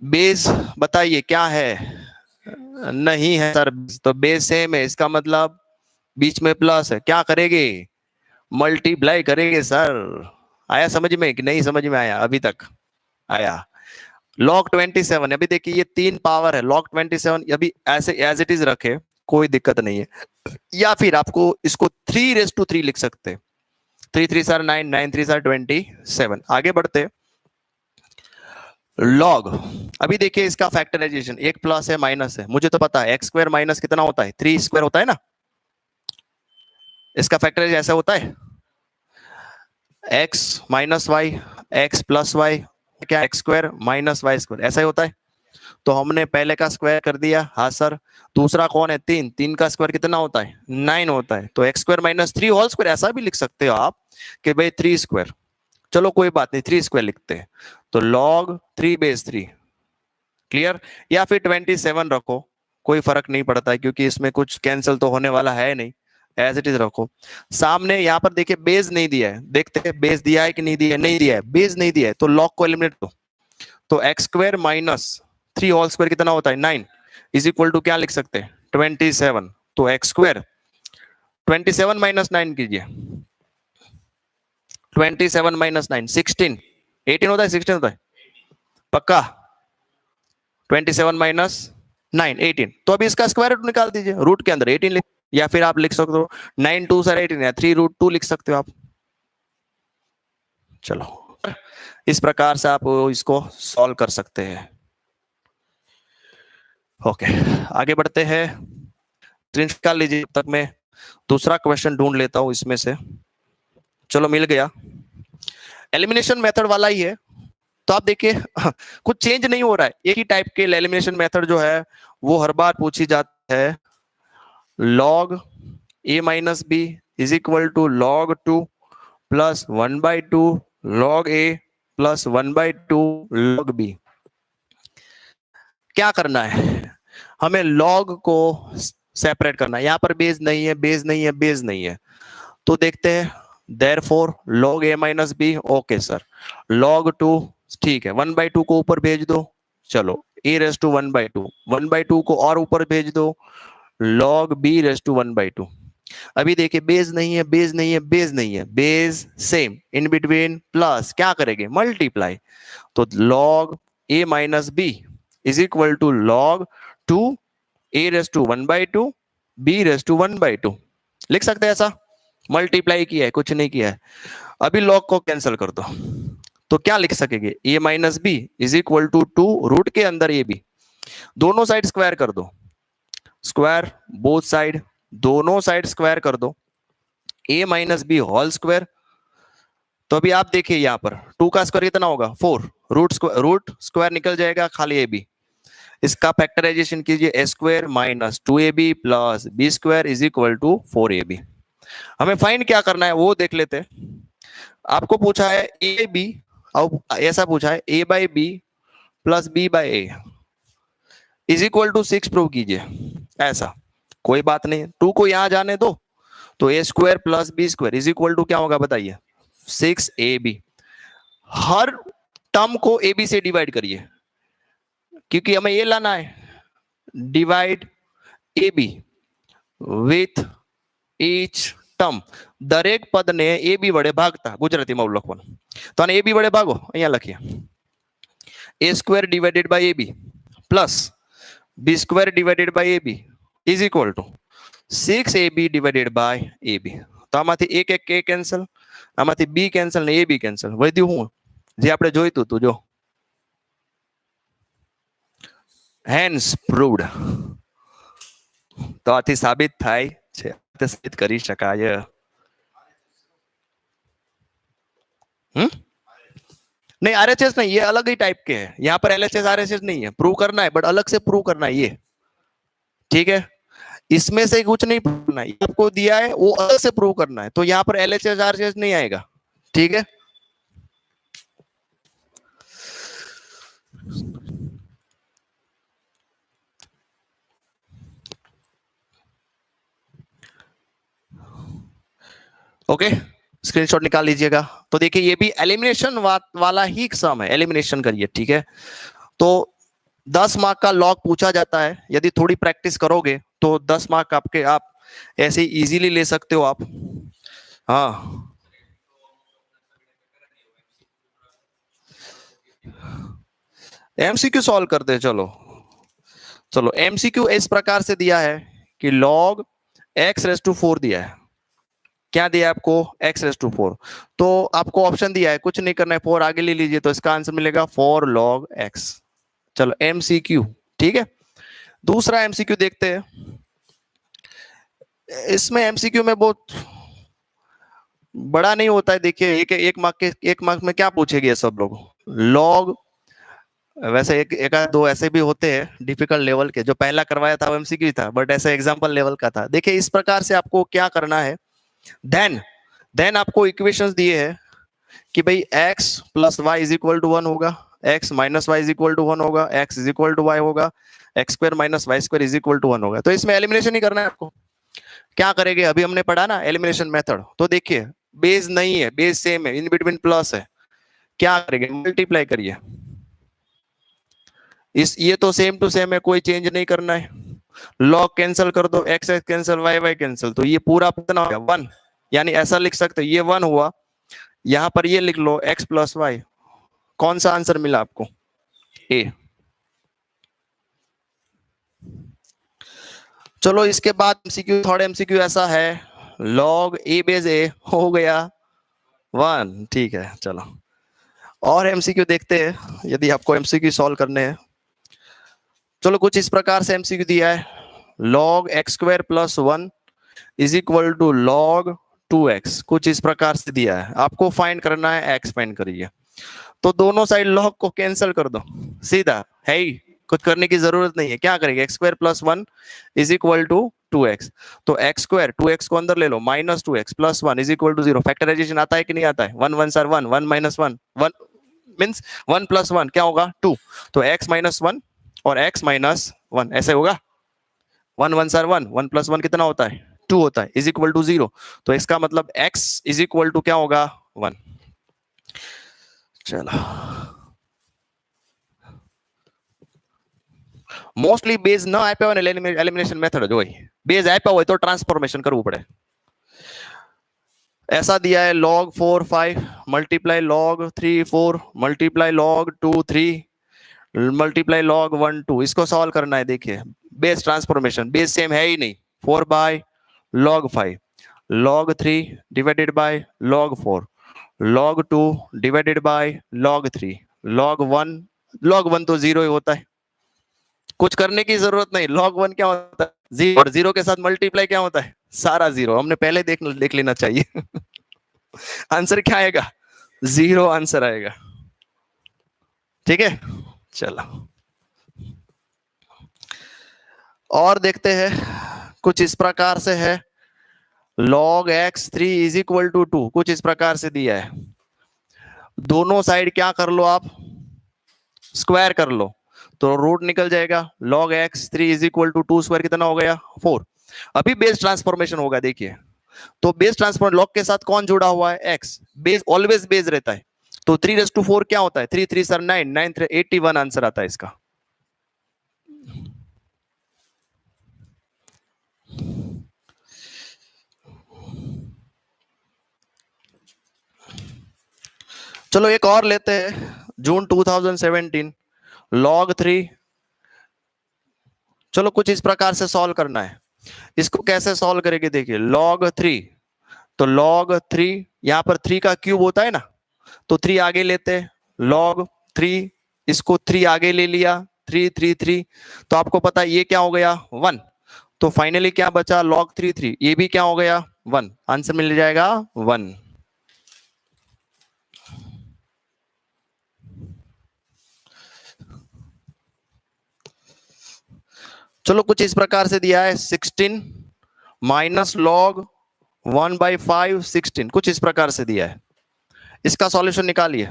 बेस बताइए क्या है, नहीं है सर, तो बेस सेम है, इसका मतलब बीच में प्लस है, क्या करेंगे मल्टीप्लाई करेंगे सर। आया समझ में कि नहीं समझ में आया, अभी तक आया। log 27, अभी देखिए ये 3 पावर है, log 27 अभी ऐसे एज इट इज रखे, कोई दिक्कत नहीं है, या फिर आपको इसको 3 रेज टू 3 लिख सकते हैं, 3 3 सर 9, 9 3 सर 27। आगे बढ़ते log, अभी देखिए इसका फैक्टराइजेशन, एक प्लस है माइनस है, मुझे तो पता है एक्स स्क्वायर माइनस कितना होता है 3 स्क्वायर होता है ना, इसका फैक्टराइजेशन ऐसा होता है x minus Y X plus Y, क्या X square minus Y square, ऐसा ही होता है। तो हमने पहले का स्क्वायर कर दिया, हाँ सर। दूसरा कौन है 3, 3 का स्क्वायर कितना होता है 9 होता है, तो x square minus 3 whole square, ऐसा भी लिख सकते हो आप कि भाई 3 स्क्वायर, चलो कोई बात नहीं 3 स्क्वायर लिखते हैं, तो log 3 बेस 3, क्लियर। या फिर 27 रखो, कोई फर्क नहीं पड़ता है, क्योंकि इसमें कुछ कैंसिल तो होने वाला है नहीं, एज इट इज रखो। सामने यहाँ पर देखिए बेस नहीं दिया है, देखते हैं बेस दिया है कि नहीं दिया है, नहीं दिया है, बेस नहीं दिया है, तो log को एलिमिनेट दो, तो x square minus 3 whole square कितना होता है 9 इज इक्वल टू क्या लिख सकते हैं 27, तो एक्स स्क्वायर 27 माइनस 9 कीजिए, 27 माइनस 9 16, 18 होता है 16 होता है पक्का, 27 माइनस 9 18, तो अभी इसका स्क्वायर रूट निकाल दीजिए, रूट के अंदर 18 लिख, या फिर आप लिख सकते हो 9 2 सर 18 या 3 रूट 2 लिख सकते हो आप। चलो इस प्रकार से आप इसको सॉल्व कर सकते हैं। ओके आगे बढ़ते हैं, स्क्रीन निकाल लीजिए, तब तक मैं दूसरा क्वेश्चन ढूंढ लेता हूं इसमें से। चलो मिल गया, एलिमिनेशन मेथड वाला ही है, तो आप देखिए कुछ चेंज नहीं हो रहा है, एक ही टाइप के एलिमिनेशन मेथड जो है वो हर बार पूछी जाती है। log a minus B is equal to log 2 plus 1/2 log a plus 1/2 log b। क्या करना है, हमें log को सेपरेट करना है, यहां पर बेस नहीं है, बेस नहीं है, बेस नहीं है, तो देखते हैं therefore log a minus b, okay sir. log 2 ठीक है, 1/2 को ऊपर भेज दो, चलो a रेज टू 1/2, 1/2 को और ऊपर भेज दो, log b रेज टू 1/2। अभी देखिए बेस नहीं है, बेस नहीं है, बेस नहीं है, base same, in between plus, क्या करेंगे मल्टीप्लाई। तो log A minus B is equal to log two A raise to 1/2 B raise to 1/2, लिख सकते हैं ऐसा। मल्टीप्लाई किया है, कुछ नहीं किया है। अभी लॉग को कैंसिल कर दो, तो क्या लिख सकेंगे, A minus B is equal to 2 root के अंदर ए बी, दोनों साइड स्क्वायर कर दो, स्क्वायर बोथ साइड, दोनों साइड स्क्वायर कर दो, A minus B whole square. तो अभी आप देखिए यहां पर 2 का स्क्वायर कितना होगा 4, रूट स्क्वायर निकल जाएगा, खाली ए बी। इसका फैक्टराइजेशन कीजिए, A square minus 2ab plus B square is equal to 4ab। हमें फाइंड क्या करना है वो देख लेते हैं। आपको पूछा है ए बी, अब ऐसा पूछा है A by B plus B by A is equal to 6 prove कीजिए, ऐसा। कोई बात नहीं, 2 को यहां जाने दो, तो A square plus B square is equal to क्या होगा बताइए, 6ab। हर टर्म को ए बी से डिवाइड करिए, क्योंकि हमें ये लाना है, divide A B with each term. દરેક પદને એ બી વડે ભાગતા, ગુજરાતીમાં લખવાનું, તો આને એ બી વડે ભાગો, અહીંયા લખીએ a square divided by ab plus b square divided by ab is equal to 6ab divided by ab। તો આમાંથી એક એક k કેન્સલ, આમાંથી b કેન્સલ ને ab કેન્સલ, વધ્યું હું જે આપણે જોઈતું હતું, જો હેન્સ પ્રૂવડ। તો આથી સાબિત થાય છે, સાબિત કરી શકાય। नहीं आरएचएस नहीं, ये अलग ही टाइप के हैं, यहाँ पर एलएचएस आरएचएस नहीं है, प्रूव करना है बट अलग से प्रूव करना है ये, ठीक है। इसमें से कुछ नहीं प्रूव करना है, आपको दिया है वो अलग से प्रूव करना है, तो यहाँ पर एलएचएस आरएचएस नहीं आएगा, ठीक है। ओके, स्क्रीनशॉट निकाल लीजिएगा। तो देखिए ये भी एलिमिनेशन वाला ही सम है, एलिमिनेशन करिए, ठीक है। तो 10 मार्क का लॉग पूछा जाता है, यदि थोड़ी प्रैक्टिस करोगे तो 10 मार्क आपके आप ऐसे इजीली ले सकते हो आप। हाँ एमसीक्यू सॉल्व करते हैं, चलो चलो। एमसीक्यू इस प्रकार से दिया है कि log x रेस टू 4 दिया है, क्या दिया है आपको x रेस टू 4, तो आपको ऑप्शन दिया है, कुछ नहीं करना है, 4 आगे ले लीजिए, तो इसका आंसर मिलेगा 4 log x। चलो एमसीक्यू, ठीक है। दूसरा एमसीक्यू देखते हैं। इसमें एमसीक्यू में बहुत बड़ा नहीं होता है, देखिए एक मार्क में क्या पूछेगी सब लोग, लॉग। वैसे एक दो ऐसे भी होते हैं डिफिकल्ट लेवल के, जो पहला करवाया था वो एमसीक्यू था, बट ऐसे एग्जांपल लेवल का था। देखिए इस प्रकार से आपको क्या करना है, देन आपको इक्वेशंस दिए हैं कि भाई x plus Y is equal to 1 होगा, x minus Y is equal to 1 होगा, x is equal to Y होगा, X square minus Y square is equal to 1 होगा। तो इसमें एलिमिनेशन ही करना है आपको। क्या करेंगे, अभी हमने पढ़ा ना एलिमिनेशन मेथड, तो देखिए बेस नहीं है, बेस सेम है, इन बिटवीन प्लस है, क्या करेंगे मल्टीप्लाई करिए। ये तो सेम टू सेम है, कोई चेंज नहीं करना है। लॉग कैंसिल कर दो, x x cancel, y y cancel, तो ये पूरा कितना हो गया 1, यानी ऐसा लिख सकते हो ये 1 हुआ, यहां पर ये लिख लो x प्लस वाई। कौन सा आंसर मिला आपको, ए। चलो इसके बाद एमसीक्यू, थर्ड एमसीक्यू ऐसा है, log a बेस a हो गया 1, ठीक है। चलो और एमसीक्यू देखते हैं, यदि आपको एमसीक्यू सॉल्व करने हैं। चलो कुछ इस प्रकार से एमसीक्यू दिया है, log x square plus 1 is equal to log 2x, कुछ इस प्रकार से दिया है, आपको फाइंड करना है x, फाइंड करिए। तो दोनों साइड log को कैंसिल कर दो, सीधा है ही, कुछ करने की जरूरत नहीं है। क्या करेंगे, x square plus 1 is equal to 2x, तो x स्क्वायर 2x को अंदर ले लो, minus 2x plus 1 is equal to 0। Factorization आता है कि नहीं आता है, 1 1 सर 1, 1 माइनस 1 1 मींस 1 प्लस 1 क्या होगा 2, तो x माइनस 1 और x माइनस 1 ऐसे होगा, 1 1 सर 1, 1 प्लस 1 कितना होता है 2 होता है, इज इक्वल टू 0। तो इसका मतलब x इज इक्वल टू क्या होगा 1। चलो મોસ્ટલી બેઝ ન આપ્યા હોય ને એલિમિનેશન મેથડ જ હોય, બેઝ આપ્યા હોય તો ટ્રાન્સફોર્મેશન કરવું પડે, ऐसा दिया है log 4 5 multiply log 3 4 multiply log 2 3 multiply log 1 2, इसको सॉल्व करना है। देखिए बेस ट्रांसफॉर्मेशन, बेस सेम है ही नहीं। 4 by log 5, log 3 divided by log 4, log 2 divided by log 3, log 1 तो जीरो ही होता है, कुछ करने की जरूरत नहीं। log 1 क्या होता है? जीरो, और जीरो के साथ मल्टीप्लाई क्या होता है? सारा जीरो। हमने पहले देख लेना चाहिए। आंसर क्या आएगा? जीरो आंसर आएगा। ठीक है, चलो और देखते हैं। कुछ इस प्रकार से है, log x3 is equal to 2, कुछ इस प्रकार से दिया है। दोनों साइड क्या कर लो आप? स्क्वायर कर लो, तो रूट निकल जाएगा। log x3 is equal to 2 square कितना हो गया? 4। अभी बेस ट्रांसफॉर्मेशन होगा। देखिए तो बेस ट्रांसफॉर्म लॉग के साथ कौन जुड़ा हुआ है? x। बेस ऑलवेज बेस रहता है, तो 3/4 क्या होता है? 3 3 सर 9, 9 3 81 आंसर आता है इसका। चलो एक और लेते हैं। जून 2017 log 3, चलो कुछ इस प्रकार से सॉल्व करना है। इसको कैसे सॉल्व करेंगे? देखिए log 3, तो log 3 यहां पर 3 का क्यूब होता है ना, तो 3 आगे लेते हैं। log 3, इसको 3 आगे ले लिया, 3 3 3, तो आपको पता है ये क्या हो गया? 1। तो फाइनली क्या बचा? log 3 3, ये भी क्या हो गया? 1। आंसर मिल जाएगा 1। चलो कुछ इस प्रकार से दिया है, 16 माइनस log 1/5 16, कुछ इस प्रकार से दिया है। इसका सॉल्यूशन निकालिए।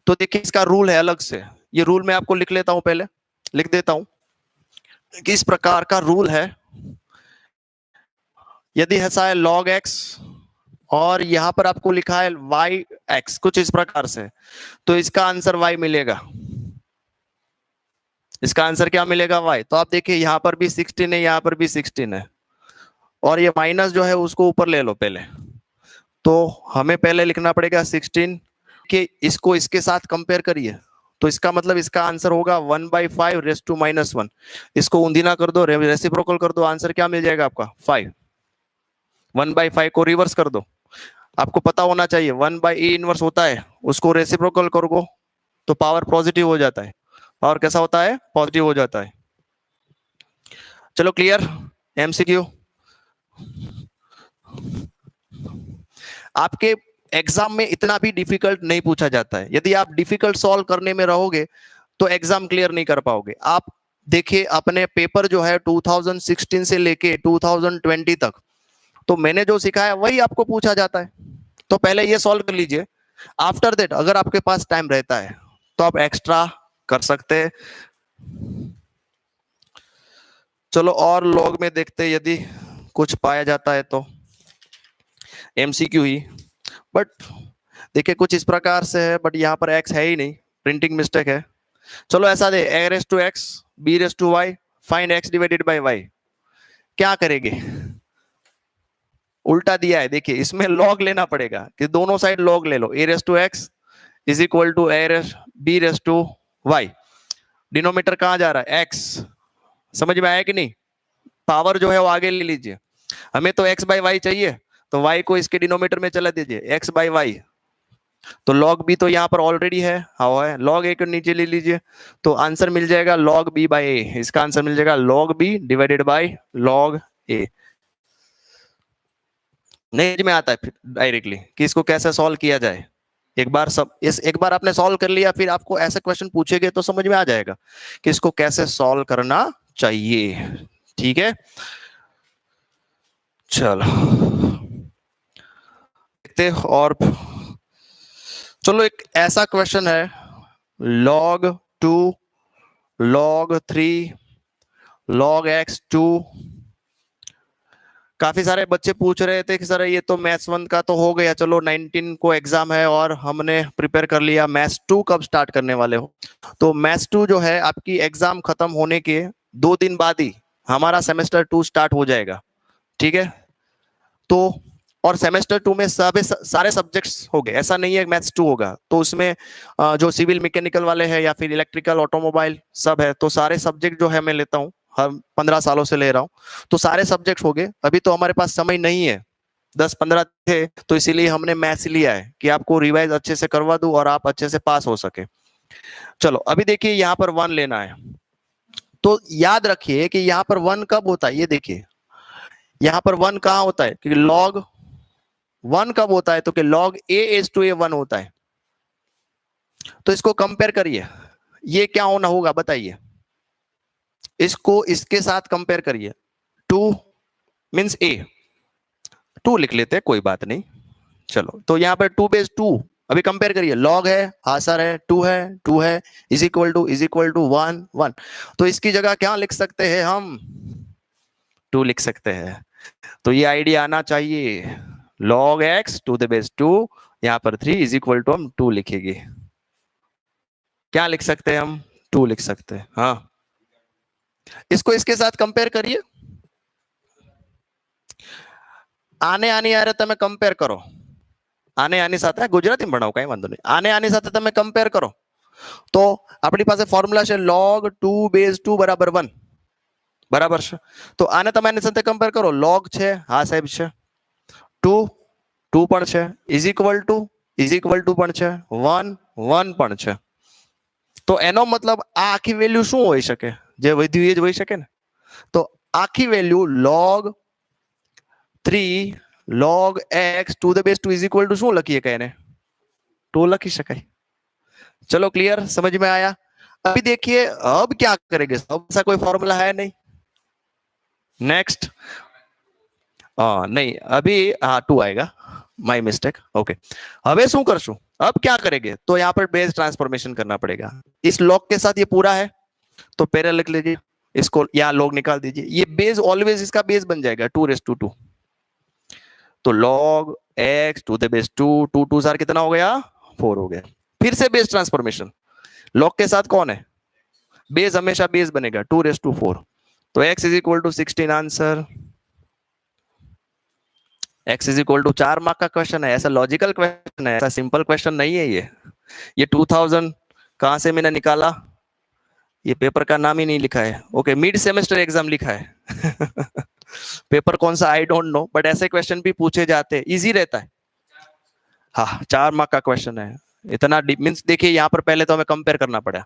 तो देखिए इसका रूल है अलग से, ये रूल मैं आपको लिख लेता हूं, पहले लिख देता हूं कि इस प्रकार का रूल है। यदि ऐसा है log x और यहां पर आपको लिखा है y x, कुछ इस प्रकार से, तो इसका आंसर y मिलेगा। इसका आंसर क्या मिलेगा? y। तो आप देखिए यहां पर भी 16 है, यहां पर भी 16 है, और ये माइनस जो है उसको ऊपर ले लो पहले। तो हमें पहले लिखना पड़ेगा 16 कि इसको इसके साथ कंपेयर करिए, तो इसका मतलब इसका आंसर होगा 1/5 रेस टू -1। इसको ऊंधीना कर दो, रेसिप्रोकल कर दो, आंसर क्या मिल जाएगा आपका? 5। 1/5 को रिवर्स कर दो, आपको पता होना चाहिए 1/e इनवर्स होता है, उसको रेसिप्रोकल करो तो पावर पॉजिटिव हो जाता है। पावर कैसा होता है? पॉजिटिव हो जाता है। चलो क्लियर। एमसीक्यू आपके एग्जाम में इतना भी डिफिकल्ट नहीं पूछा जाता है। यदि आप डिफिकल्ट सॉल्व करने में रहोगे तो एग्जाम क्लियर नहीं कर पाओगे। आप देखिए अपने पेपर जो है 2016 से लेके 2020 तक, तो मैंने जो सिखाया वही आपको पूछा जाता है। तो पहले ये सॉल्व कर लीजिए, आफ्टर दैट अगर आपके पास टाइम रहता है तो आप एक्स्ट्रा कर सकते हैं। चलो और लॉग में देखते हैं यदि कुछ पाया जाता है तो। एमसीक्यू ही, बट देखिए कुछ इस प्रकार से है, बट यहाँ पर x है ही नहीं, प्रिंटिंग मिस्टेक है। चलो ऐसा दे, a raise to x b raise to y, find x divided by y। क्या करेंगे? उल्टा दिया है, देखिए इसमें लॉग लेना पड़ेगा कि दोनों साइड लॉग ले लो। a raise to x is equal to b raise to y। Denominator कहाँ जा रहा है? x। समझ में आया कि नहीं? पावर जो है वो आगे ले लीजिए। हमें तो x/y चाहिए, तो y को इसके डिनोमीटर में चला दीजिए, x/y। तो log b तो यहाँ पर ऑलरेडी है, हाँ है, log a को नीचे ले लीजिए, तो आंसर मिल जाएगा log b/a। इसका आंसर मिल जाएगा log b divided by log a। नहीं में आता है फिर डायरेक्टली कि इसको कैसे सॉल्व किया जाए। एक बार आपने सॉल्व कर लिया, फिर आपको ऐसे क्वेश्चन पूछेंगे तो समझ में आ जाएगा कि इसको कैसे सॉल्व करना चाहिए। ठीक है, चलो देखते और। चलो एक ऐसा क्वेश्चन है, log 2 log 3 log x2। काफी सारे बच्चे पूछ रहे थे कि सर ये तो मैथ्स 1 का तो हो गया, चलो 19 को एग्जाम है और हमने प्रिपेयर कर लिया, मैथ्स 2 कब स्टार्ट करने वाले हो? तो मैथ्स 2 जो है आपकी एग्जाम खत्म होने के 2 दिन बाद ही हमारा सेमेस्टर 2 स्टार्ट हो जाएगा। ठीक है, तो और सेमेस्टर 2 में सारे सब्जेक्ट्स हो गए, ऐसा नहीं है मैथ्स 2 होगा तो उसमें जो सिविल मैकेनिकल वाले हैं या फिर इलेक्ट्रिकल ऑटोमोबाइल सब है, तो सारे सब्जेक्ट जो है मैं लेता हूँ, हर 15 सालों से ले रहा हूँ, तो सारे सब्जेक्ट हो गए। अभी तो हमारे पास समय नहीं है, 10-15 थे, तो इसीलिए हमने मैथ्स लिया है कि आपको रिवाइज अच्छे से करवा दूं और आप अच्छे से पास हो सके। चलो अभी देखिए यहाँ पर 1 लेना है, तो याद रखिए कि यहाँ पर 1 कब होता है, ये देखिए यहाँ पर 1 कहाँ होता है कि लॉग 1 कब होता है, तो कि log a 1 होता है। तो इसको कंपेयर करिए, ये क्या होना होगा बताइए, इसको इसके साथ कंपेयर करिए। 2 मींस a, 2 लिख लेते हैं कोई बात नहीं। चलो तो यहाँ पर 2 बेस 2, अभी कंपेयर करिए, log है, आंसर है, 2 है, इज इक्वल टू 1 1, तो इसकी जगह क्या लिख सकते हैं हम, 2 लिख सकते हैं। तो ये आइडिया आना चाहिए, log x to the base 2, यहाँ पर 3 इज इक्वल टू हम 2 लिखेंगे। क्या लिख सकते हैं हम, 2 लिख सकते हैं। हाँ, इसको इसके साथ कंपेयर करिए, आने आने आ रहे તમે कंपेयर करो, આને આની સાથે ગુજરાતીમાં ભણાવો કઈ વાંધો નહીં, આને આની સાથે તમે કમ્પેર કરો તો આપણી પાસે ફોર્મ્યુલા છે log 2 બેઝ 2 બરાબર 1 બરાબર છે। તો આને તમે આની સાથે કમ્પેર કરો, log છે, હા સાહેબ છે, 2 2 પણ છે, ઇઝ ઇક્વલ ટુ પણ છે, 1 1 પણ છે। તો એનો મતલબ આ આખી વેલ્યુ શું હોઈ શકે, જે વધ્યું એ જ હોઈ શકે ને। તો આખી value log 3 log x to the base 2 is equal to શું લખીએ કે એને 2 લખી શકાય। चलो क्लियर, समझ में आया। अभी देखिए अब क्या करेंगे, अब ऐसा कोई फॉर्मूला है नहीं। नेक्स्ट नहीं अभी हाँ 2 आएगा, माय मिस्टेक, ओके। હવે શું કરશું, अब क्या करेंगे, तो यहाँ पर बेस ट्रांसफॉर्मेशन करना पड़ेगा। इस log के साथ ये पूरा है तो पैरेलल लिख लीजिए, इसको यहाँ log निकाल दीजिए, ये बेस ऑलवेज इसका बेस बन जाएगा 2 तो log x to the base 2 2 2 सार कितना हो गया 4 हो गया। फिर से बेस ट्रांसफॉर्मेशन, log के साथ कौन है, बेस हमेशा बेस बनेगा 2 4, तो x is equal to 16 answer. x is equal to 4 mark का क्वेश्चन है, ऐसा लॉजिकल क्वेश्चन है, ऐसा सिंपल क्वेश्चन नहीं है ये 2000 कहां से मैंने निकाला, ये पेपर का नाम ही नहीं लिखा है, ओके मिड सेमेस्टर एग्जाम लिखा है पेपर कौन सा आई डोंट नो, बट ऐसे क्वेश्चन भी पूछे जाते हैं, इजी रहता है। हाँ 4 मार्क का क्वेश्चन है, इतना मीन्स देखिए यहाँ पर पहले तो हमें कंपेयर करना पड़ा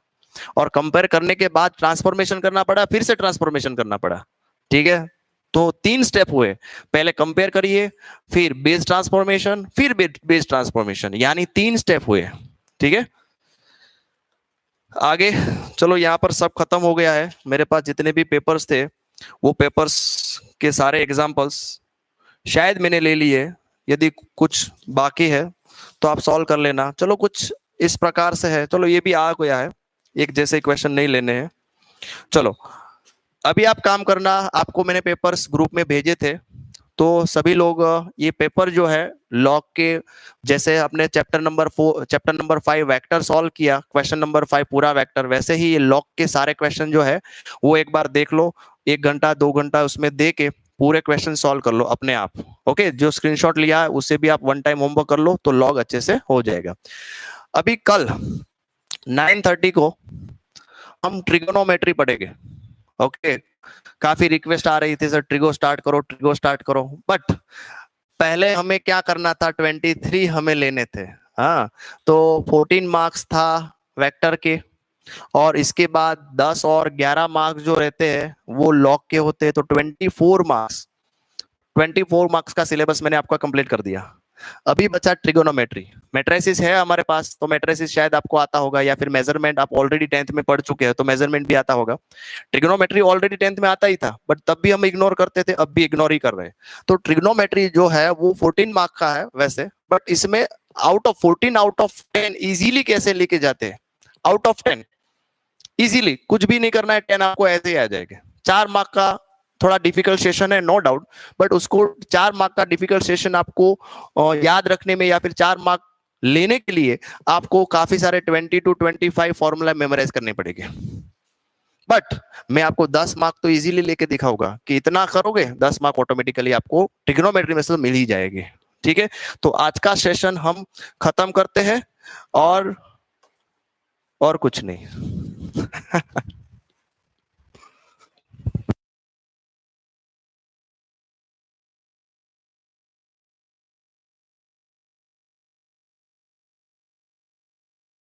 और कंपेयर करने के बाद ट्रांसफॉर्मेशन करना पड़ा, फिर से ट्रांसफॉर्मेशन करना पड़ा, ठीक है। तो 3 स्टेप हुए, पहले कंपेयर करिए, फिर बेस ट्रांसफॉर्मेशन, फिर बेस ट्रांसफॉर्मेशन, यानी 3 स्टेप हुए, ठीक है। आगे चलो, यहाँ पर सब खत्म हो गया है, मेरे पास जितने भी पेपर्स थे वो पेपर्स के सारे एग्जाम्पल्स शायद मैंने ले लिए, यदि कुछ बाकी है तो आप सॉल्व कर लेना। चलो कुछ इस प्रकार से है, चलो ये भी आ गया है, एक जैसे क्वेश्चन नहीं लेने हैं। चलो अभी आप काम करना, आपको मैंने पेपर्स ग्रुप में भेजे थे, तो सभी लोग ये पेपर जो है लॉग के, जैसे आपने चैप्टर नंबर 5 वेक्टर सॉल्व किया, क्वेश्चन नंबर 5 पूरा वेक्टर, वैसे ही ये लॉग के सारे क्वेश्चन जो है वो एक बार देख लो, 1 घंटा 2 घंटा उसमें दे के पूरे क्वेश्चन सॉल्व कर लो अपने आप, ओके। जो स्क्रीनशॉट लिया है उससे भी आप 1 टाइम होमवर्क कर लो, तो लॉग अच्छे से हो जाएगा। अभी कल 9:30 को हम ट्रिगोनोमेट्री पढ़ेंगे, ओके। काफी रिक्वेस्ट आ रही थी सर ट्रिगो स्टार्ट करो, बट पहले हमें क्या करना था, 23 हमें लेने थे, हाँ। तो 14 मार्क्स था वेक्टर के, और इसके बाद 10 और 11 मार्क्स जो रहते हैं वो लॉग के होते हैं, तो 24 मार्क्स का सिलेबस मैंने आपका कंप्लीट कर दिया। अभी बचा ट्रिगोनोमेट्री, मैट्रिसेस है हमारे पास, तो मैट्रिसेस शायद आपको आता होगा, या फिर मेजरमेंट आप ऑलरेडी 10th में पढ़ चुके हैं तो मेजरमेंट भी आता होगा। ट्रिगोनोमेट्री ऑलरेडी 10th में आता ही था, बट तब भी हम इग्नोर करते थे, अब भी इग्नोर ही कर रहे हैं। तो ट्रिगोनोमेट्री जो है वो 14 मार्क का है वैसे, बट इसमें आउट ऑफ 10 इजीली कैसे लेके जाते हैं, आउट ऑफ 10 इजीली, कुछ भी नहीं करना है, 10 आपको ऐसे ही आ जाएगा। 4 मार्क का थोड़ा डिफिकल्ट सेशन है नो डाउट, बट उसको 4 मार्क का डिफिकल्ट सेशन आपको याद रखने में या फिर 4 मार्क लेने के लिए आपको काफी सारे 20 to 25 फॉर्मूला मेमोराइज करने पड़ेंगे। बट मैं आपको 10 मार्क तो इजीली लेके दिखाऊंगा कि इतना करोगे 10 मार्क ऑटोमेटिकली आपको ट्रिग्नोमेट्री में से तो मिल ही जाएगी, ठीक है, तो आज का सेशन हम खत्म करते हैं और कुछ नहीं।